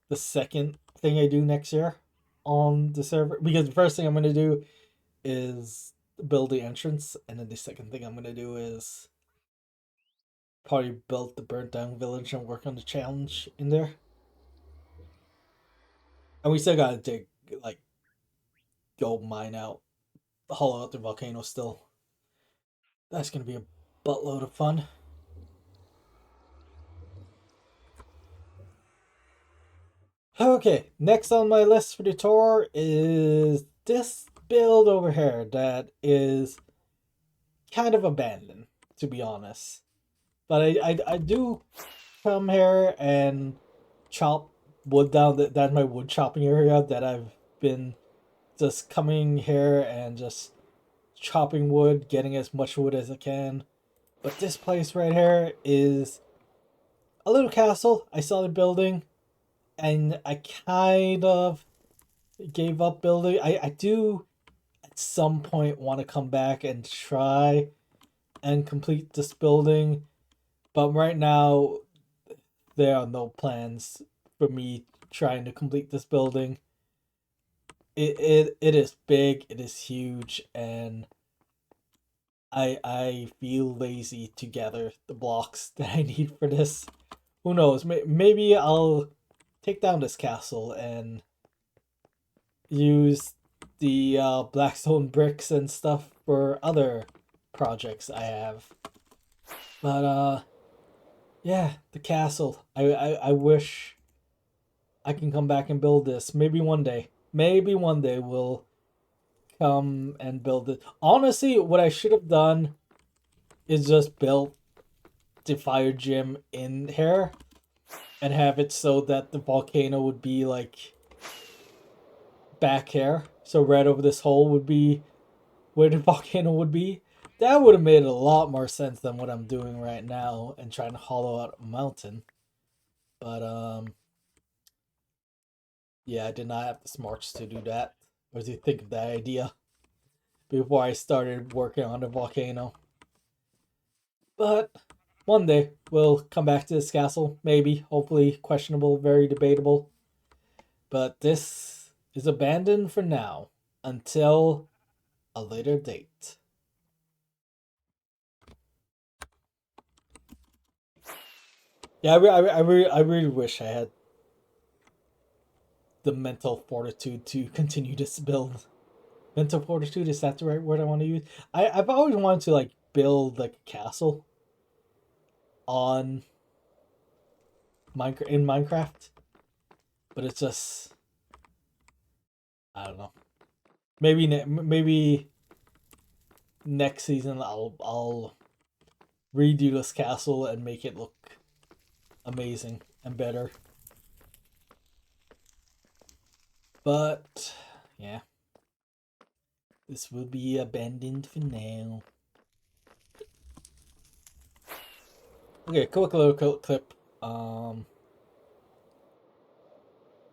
[SPEAKER 1] the second thing I do next year on the server, because the first thing I'm gonna do is build the entrance, and then the second thing I'm gonna do is probably build the burnt down village and work on the challenge in there. And we still gotta dig like go mine out, hollow out the volcano still. That's gonna be a buttload of fun. Okay, next on my list for the tour is this build over here that is kind of abandoned, to be honest. But I do come here and chop wood down. That's my wood chopping area that I've been just coming here and just chopping wood, getting as much wood as I can. But this place right here is a little castle I started building, and I kind of gave up building. I do at some point want to come back and try and complete this building, but right now there are no plans for me trying to complete this building. It is big, it is huge, and I feel lazy to gather the blocks that I need for this. Who knows? Maybe I'll take down this castle and use the blackstone bricks and stuff for other projects I have. But yeah, the castle. I wish I can come back and build this. Maybe one day. Maybe one day we'll come and build it. Honestly, what I should have done is just built the fire gym in here and have it so that the volcano would be like back here. So right over this hole would be where the volcano would be. That would have made a lot more sense than what I'm doing right now and trying to hollow out a mountain. But yeah, I did not have the smarts to do that or to think of that idea before I started working on the volcano. But one day we'll come back to this castle, maybe, hopefully, questionable, very debatable. But this is abandoned for now until a later date. Yeah, I really wish I had the mental fortitude to continue this build. Mental fortitude, is that the right word I want to use? I've always wanted to like build like a castle on Minecraft, but it's just I don't know. Maybe next season I'll redo this castle and make it look amazing and better. But yeah, this will be abandoned for now. Okay, quick little clip.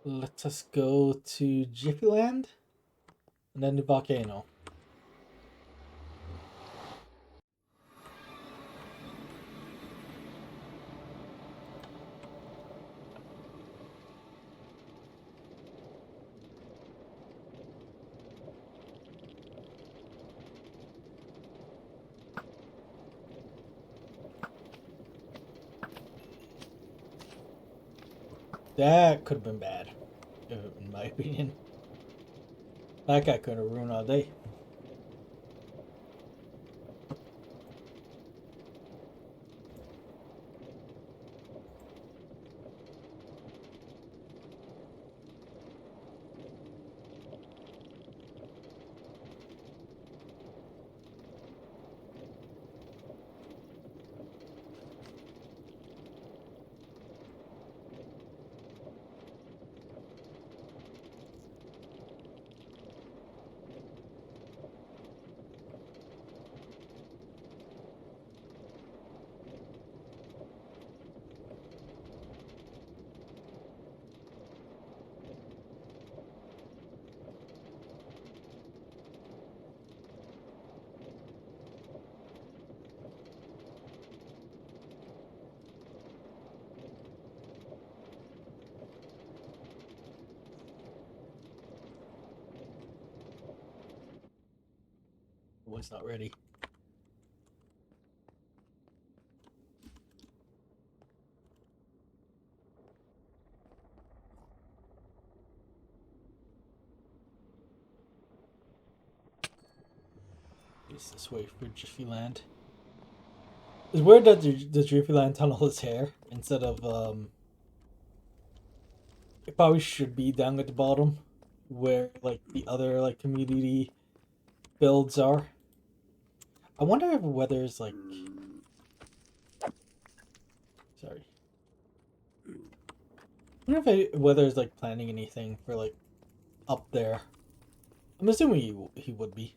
[SPEAKER 1] Let us go to Jiffy Land and then the volcano. That could have been bad, in my opinion. That guy could have ruined our day. Was not ready. It's this way for Jiffy Land. It's weird that the Jiffy Land tunnel is here instead of it probably should be down at the bottom where like the other like community builds are. I wonder if whether it's like sorry. I wonder if whether it's like planning anything for like up there. I'm assuming he would be.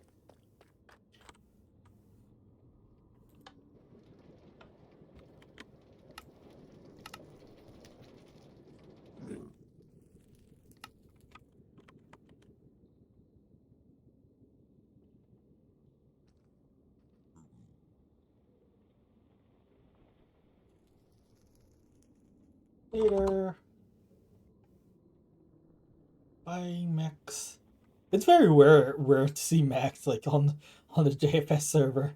[SPEAKER 1] Later. Bye, Max. It's very rare to see Max like on the JFS server.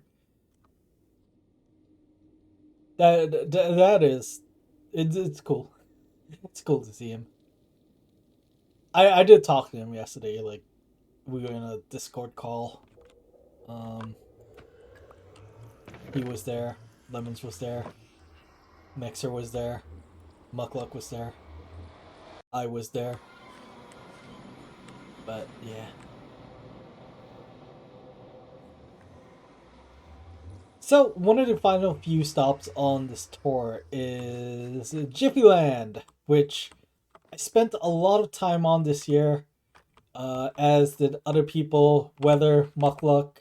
[SPEAKER 1] That is, it's cool. It's cool to see him. I did talk to him yesterday. Like we were in a Discord call. Um, he was there. Lemons was there. Mixer was there. Muckluck was there. I was there. But yeah. So one of the final few stops on this tour is Jiffyland, which I spent a lot of time on this year, as did other people, Weather, Muckluck,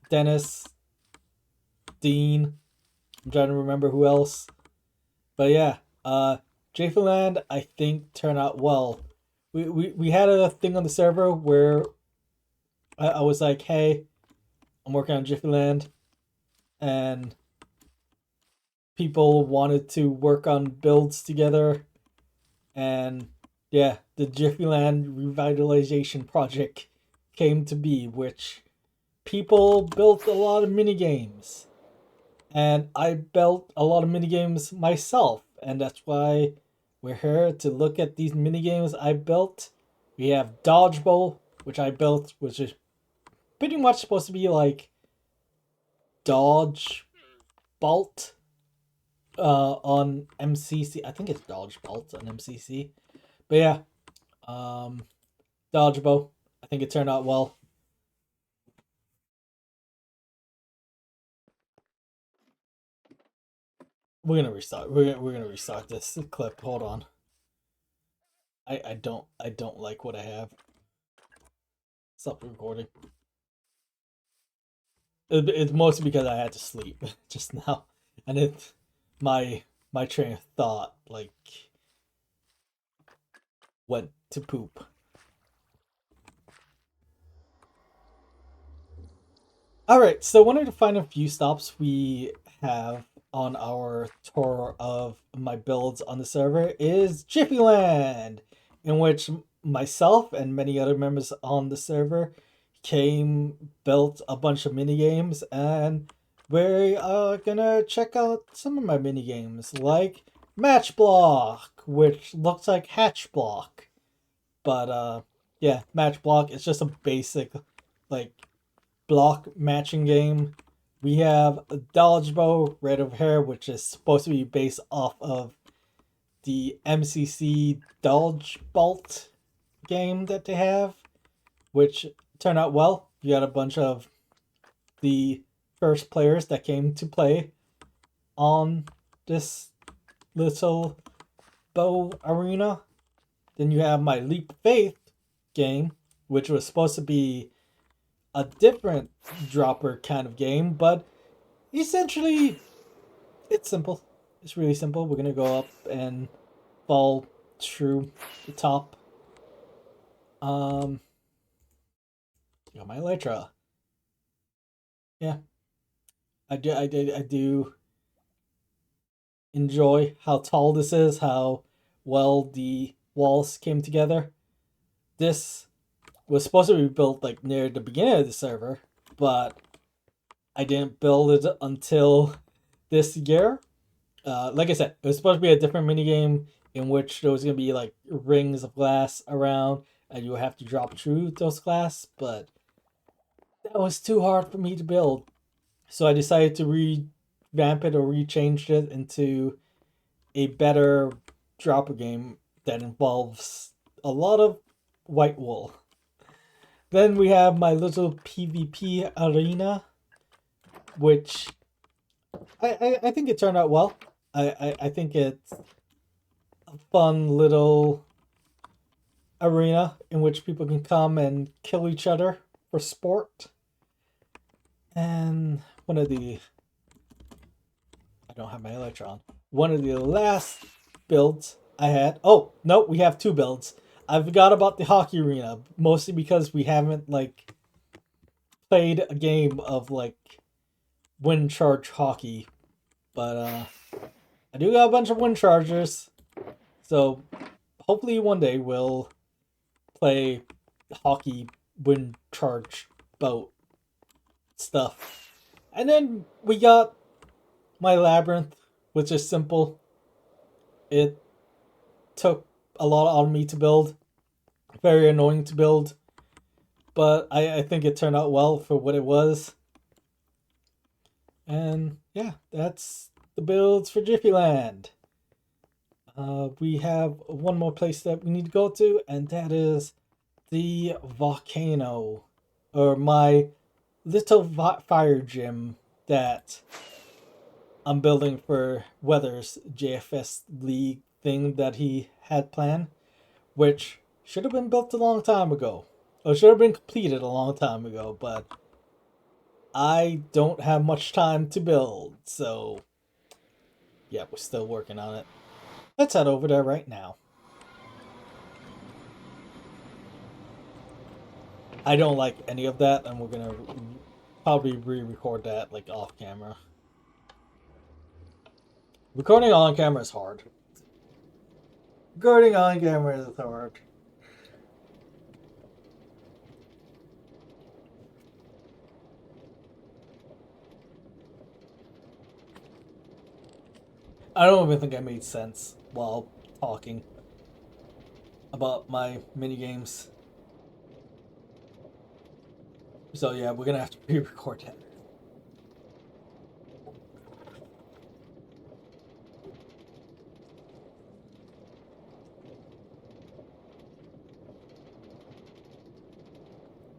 [SPEAKER 1] Dennis, Dean. I'm trying to remember who else. But yeah, Jiffyland I think turned out well. We had a thing on the server where I was like, hey, I'm working on Jiffyland, and people wanted to work on builds together, and yeah, the Jiffyland revitalization project came to be, which people built a lot of mini games, and I built a lot of mini games myself, and that's why we're here to look at these mini games I built. We have Dodgeball, which I built, which is pretty much supposed to be like Dodge Bolt on MCC. I think it's Dodge Bolt on MCC. But yeah, um, Dodgeball. I think it turned out well. We're gonna restart. We're gonna restart this clip. Hold on. I don't like what I have. Stop recording. It's mostly because I had to sleep just now, and my train of thought like went to poop. All right, so one of the final few stops we have on our tour of my builds on the server is Jiffyland, in which myself and many other members on the server came, built a bunch of mini games, and we're gonna check out some of my mini games like Match Block, which looks like Hatch Block, but yeah, Match Block is just a basic like block matching game. We have a Dodgeball right over here, which is supposed to be based off of the MCC Dodge Bolt game that they have, which turned out well. You got a bunch of the first players that came to play on this little bow arena. Then you have my Leap of Faith game, which was supposed to be a different dropper kind of game, but essentially it's simple. It's really simple. We're gonna go up and fall through the top. Um, got my elytra. Yeah, I do enjoy how tall this is, how well the walls came together. This was supposed to be built like near the beginning of the server, but I didn't build it until this year. Like I said, it was supposed to be a different mini game in which there was gonna be like rings of glass around, and you would have to drop through those glass. But that was too hard for me to build, so I decided to revamp it or rechange it into a better dropper game that involves a lot of white wool. Then we have my little PvP arena, which I think it turned out well. I think it's a fun little arena in which people can come and kill each other for sport. And one of the I don't have my electron. One of the last builds I had. Oh no, we have two builds. I forgot about the hockey arena, mostly because we haven't like played a game of like wind charge hockey. But I do got a bunch of wind chargers, so hopefully one day we'll play hockey wind charge boat stuff. And then we got my labyrinth, which is simple. It took a lot out of me to build. Very annoying to build. But I think it turned out well for what it was. And yeah, that's the builds for Jiffyland. We have one more place that we need to go to, and that is the volcano. Or my little fire gym that I'm building for Weather's JFS League thing that he had planned, which should have been built a long time ago. Or should have been completed a long time ago, but I don't have much time to build, so yeah, we're still working on it. Let's head over there right now. I don't like any of that, and we're gonna probably re-record that like off camera. Recording on camera is hard. Recording on camera is hard. I don't even think I made sense while talking about my mini games. So yeah, we're gonna have to re-record that.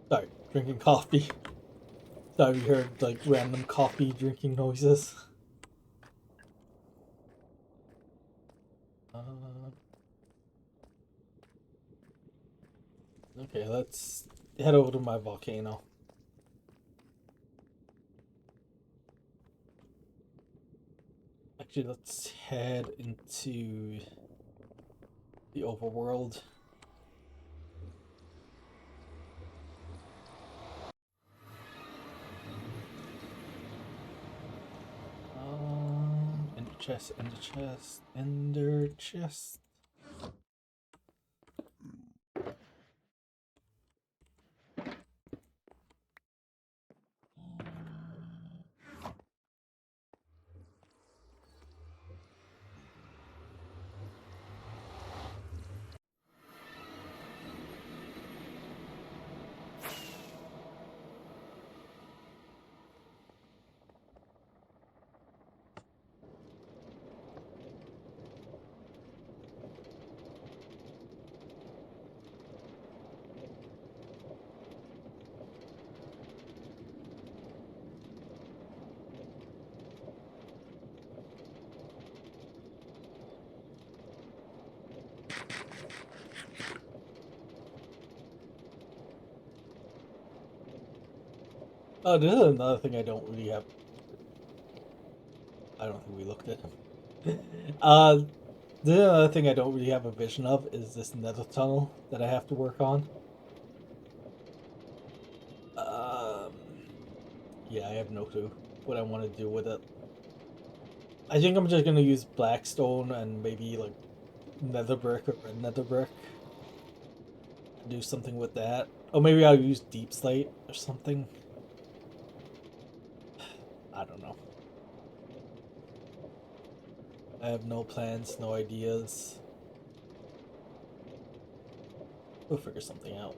[SPEAKER 1] Sorry, drinking coffee. Sorry, you heard like random coffee drinking noises. Okay, let's head over to my volcano. Actually, let's head into the overworld. Ender chest, ender chest, ender chest. Oh, this is another thing I don't really have. I don't think we looked at. This is another thing I don't really have a vision of is this nether tunnel that I have to work on. Um, yeah, I have no clue what I want to do with it. I think I'm just gonna use blackstone and maybe like nether brick or red nether brick. Do something with that. Or maybe I'll use deep slate or something. I don't know. I have no plans, no ideas. We'll figure something out.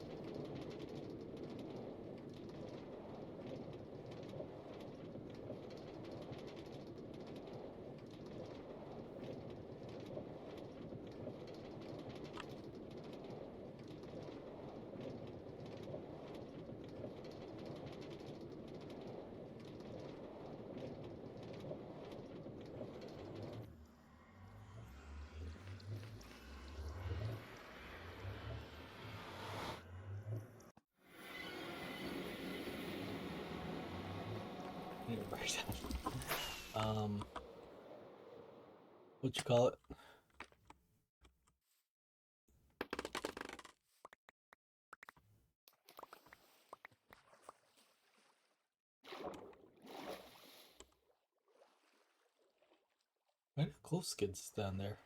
[SPEAKER 1] What you call it? Why are close skids down there?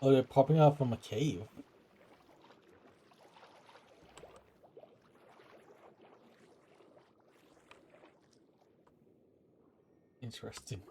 [SPEAKER 1] Oh, they're popping out from a cave. Interesting.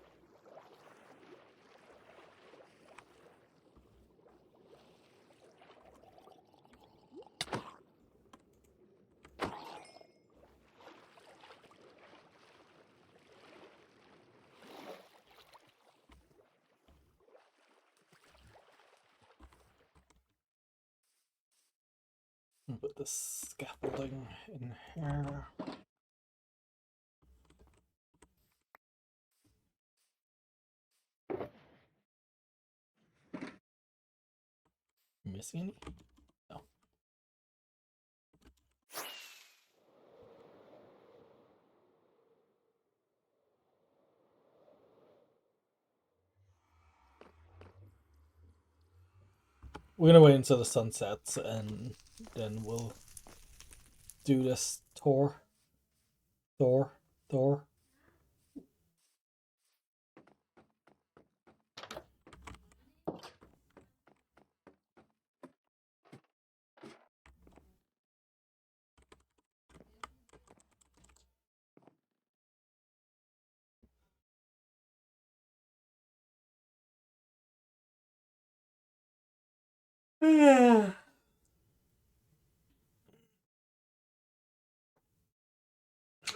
[SPEAKER 1] Put the scaffolding in here. Missing any? No. We're gonna wait until the sun sets and then we'll do this tour. Thor.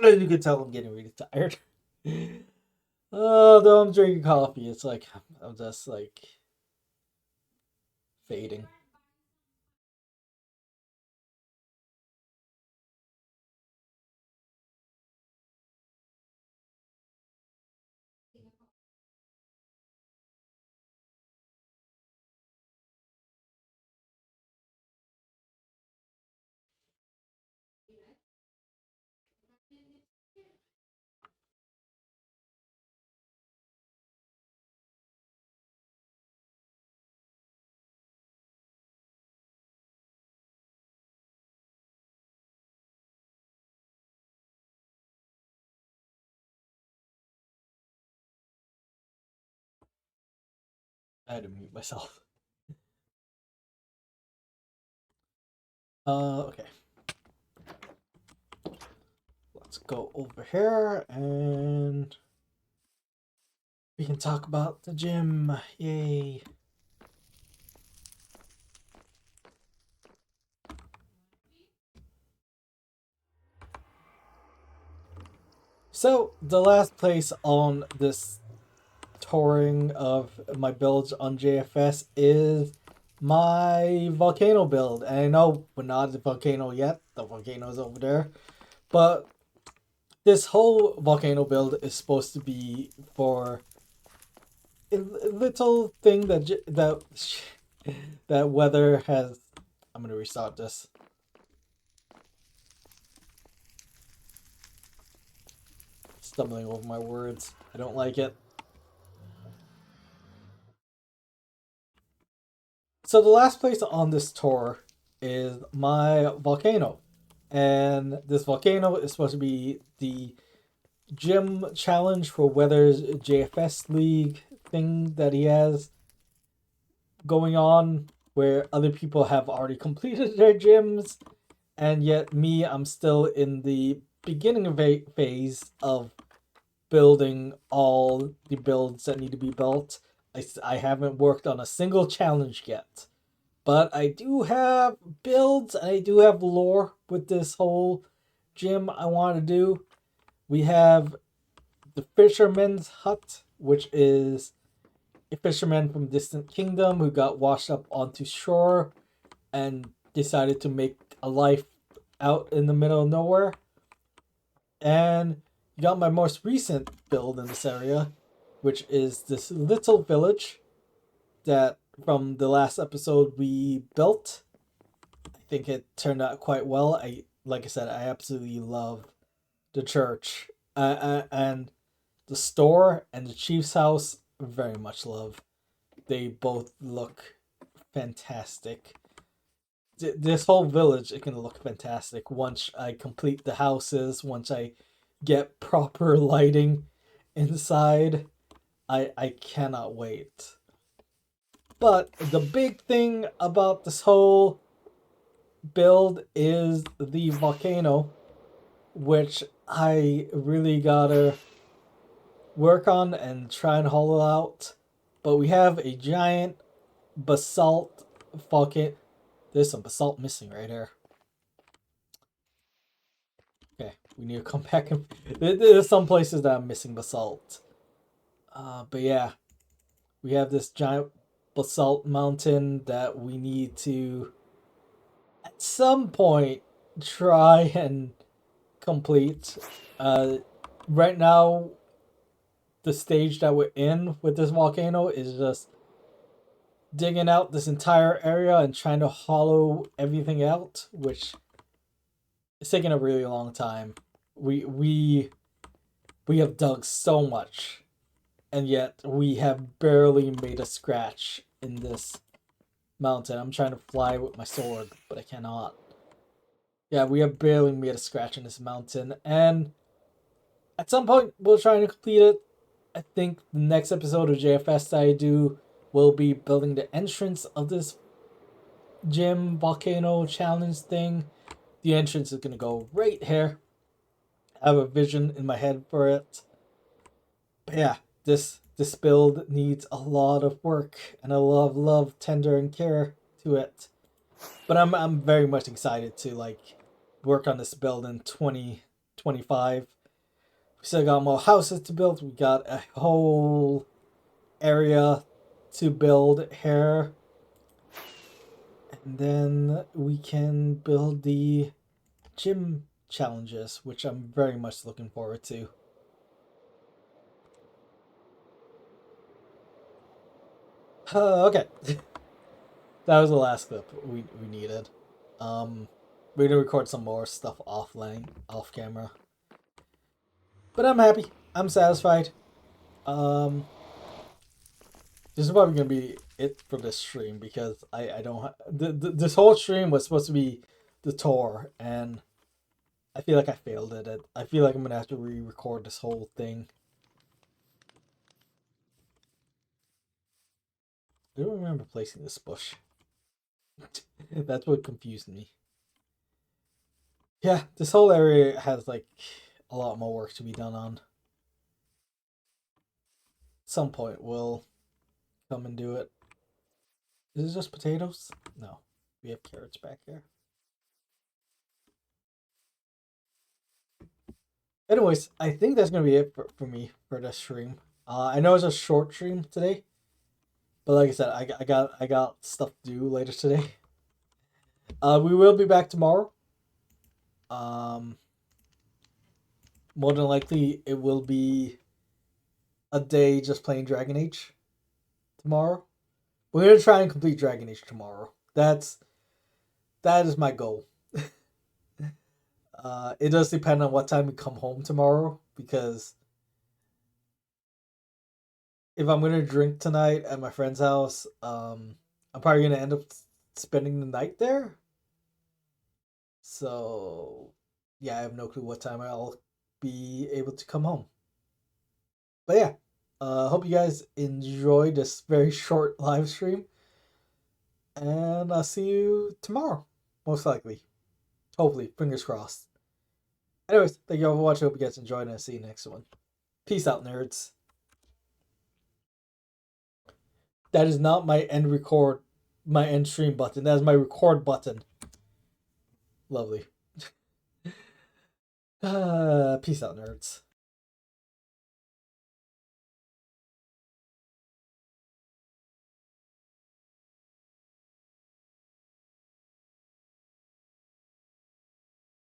[SPEAKER 1] As you can tell, I'm getting really tired. Though I'm drinking coffee, it's like I'm just like fading. I had to mute myself. Okay. Let's go over here and we can talk about the gym. Yay. So, the last place on this touring of my builds on JFS is my volcano build. And I know we're not at the volcano yet. The volcano's over there. But this whole volcano build is supposed to be for a little thing that weather has. I'm gonna restart this. Stumbling over my words. I don't like it. So the last place on this tour is my volcano. And this volcano is supposed to be the gym challenge for Weather's JFS League thing that he has going on, where other people have already completed their gyms, and yet me, I'm still in the beginning phase of building all the builds that need to be built. I haven't worked on a single challenge yet. But I do have builds and I do have lore with this whole gym I want to do. We have the Fisherman's Hut, which is a fisherman from Distant Kingdom who got washed up onto shore and decided to make a life out in the middle of nowhere. And you got my most recent build in this area, which is this little village that from the last episode we built. I think it turned out quite well. Like I said, I absolutely love the church. And the store and the chief's house, very much love. They both look fantastic. This whole village is gonna look fantastic once I complete the houses. Once I get proper lighting inside, I cannot wait. But the big thing about this whole build is the volcano, which I really gotta work on and try and hollow out. But we have a giant basalt volcano. There's some basalt missing right here. Okay, we need to come back and there's some places that I'm missing basalt. But yeah, we have this giant basalt mountain that we need to at some point try and complete. Right now, the stage that we're in with this volcano is just digging out this entire area and trying to hollow everything out, which is taking a really long time. We have dug so much, and yet we have barely made a scratch in this mountain. I'm trying to fly with my sword, but I cannot. Yeah, we have barely made a scratch in this mountain, and at some point we'll try and complete it. I think the next episode of JFS that I do will be building the entrance of this gym volcano challenge thing. The entrance is gonna go right here. I have a vision in my head for it. But yeah, this build needs a lot of work and a lot of love, tender, and care to it. But I'm very much excited to like work on this build in 2025. We still got more houses to build. We got a whole area to build here. And then we can build the gym challenges, which I'm very much looking forward to. Okay. That was the last clip we needed. We're gonna record some more stuff offline, off camera. But I'm happy. I'm satisfied. Um, this is probably gonna be it for this stream because I don't this whole stream was supposed to be the tour, and I feel like I failed at it. I feel like I'm gonna have to re-record this whole thing. I don't remember placing this bush. That's what confused me. Yeah, this whole area has like a lot more work to be done on. At some point we'll come and do it. Is it just potatoes? No, we have carrots back here. Anyways, I think that's gonna be it for me for this stream. I know it's a short stream today, but like I said, I got stuff to do later today. We will be back tomorrow. More than likely, it will be a day just playing Dragon Age tomorrow. We're gonna try and complete Dragon Age tomorrow. That is my goal. It does depend on what time we come home tomorrow because if I'm gonna drink tonight at my friend's house, I'm probably gonna end up spending the night there. So yeah, I have no clue what time I'll be able to come home. But yeah, hope you guys enjoyed this very short live stream, and I'll see you tomorrow, most likely. Hopefully, fingers crossed. Anyways, thank you all for watching. Hope you guys enjoyed, and I'll see you next one. Peace out, nerds. That is not my my end stream button. That is my record button. Lovely. Peace out, nerds.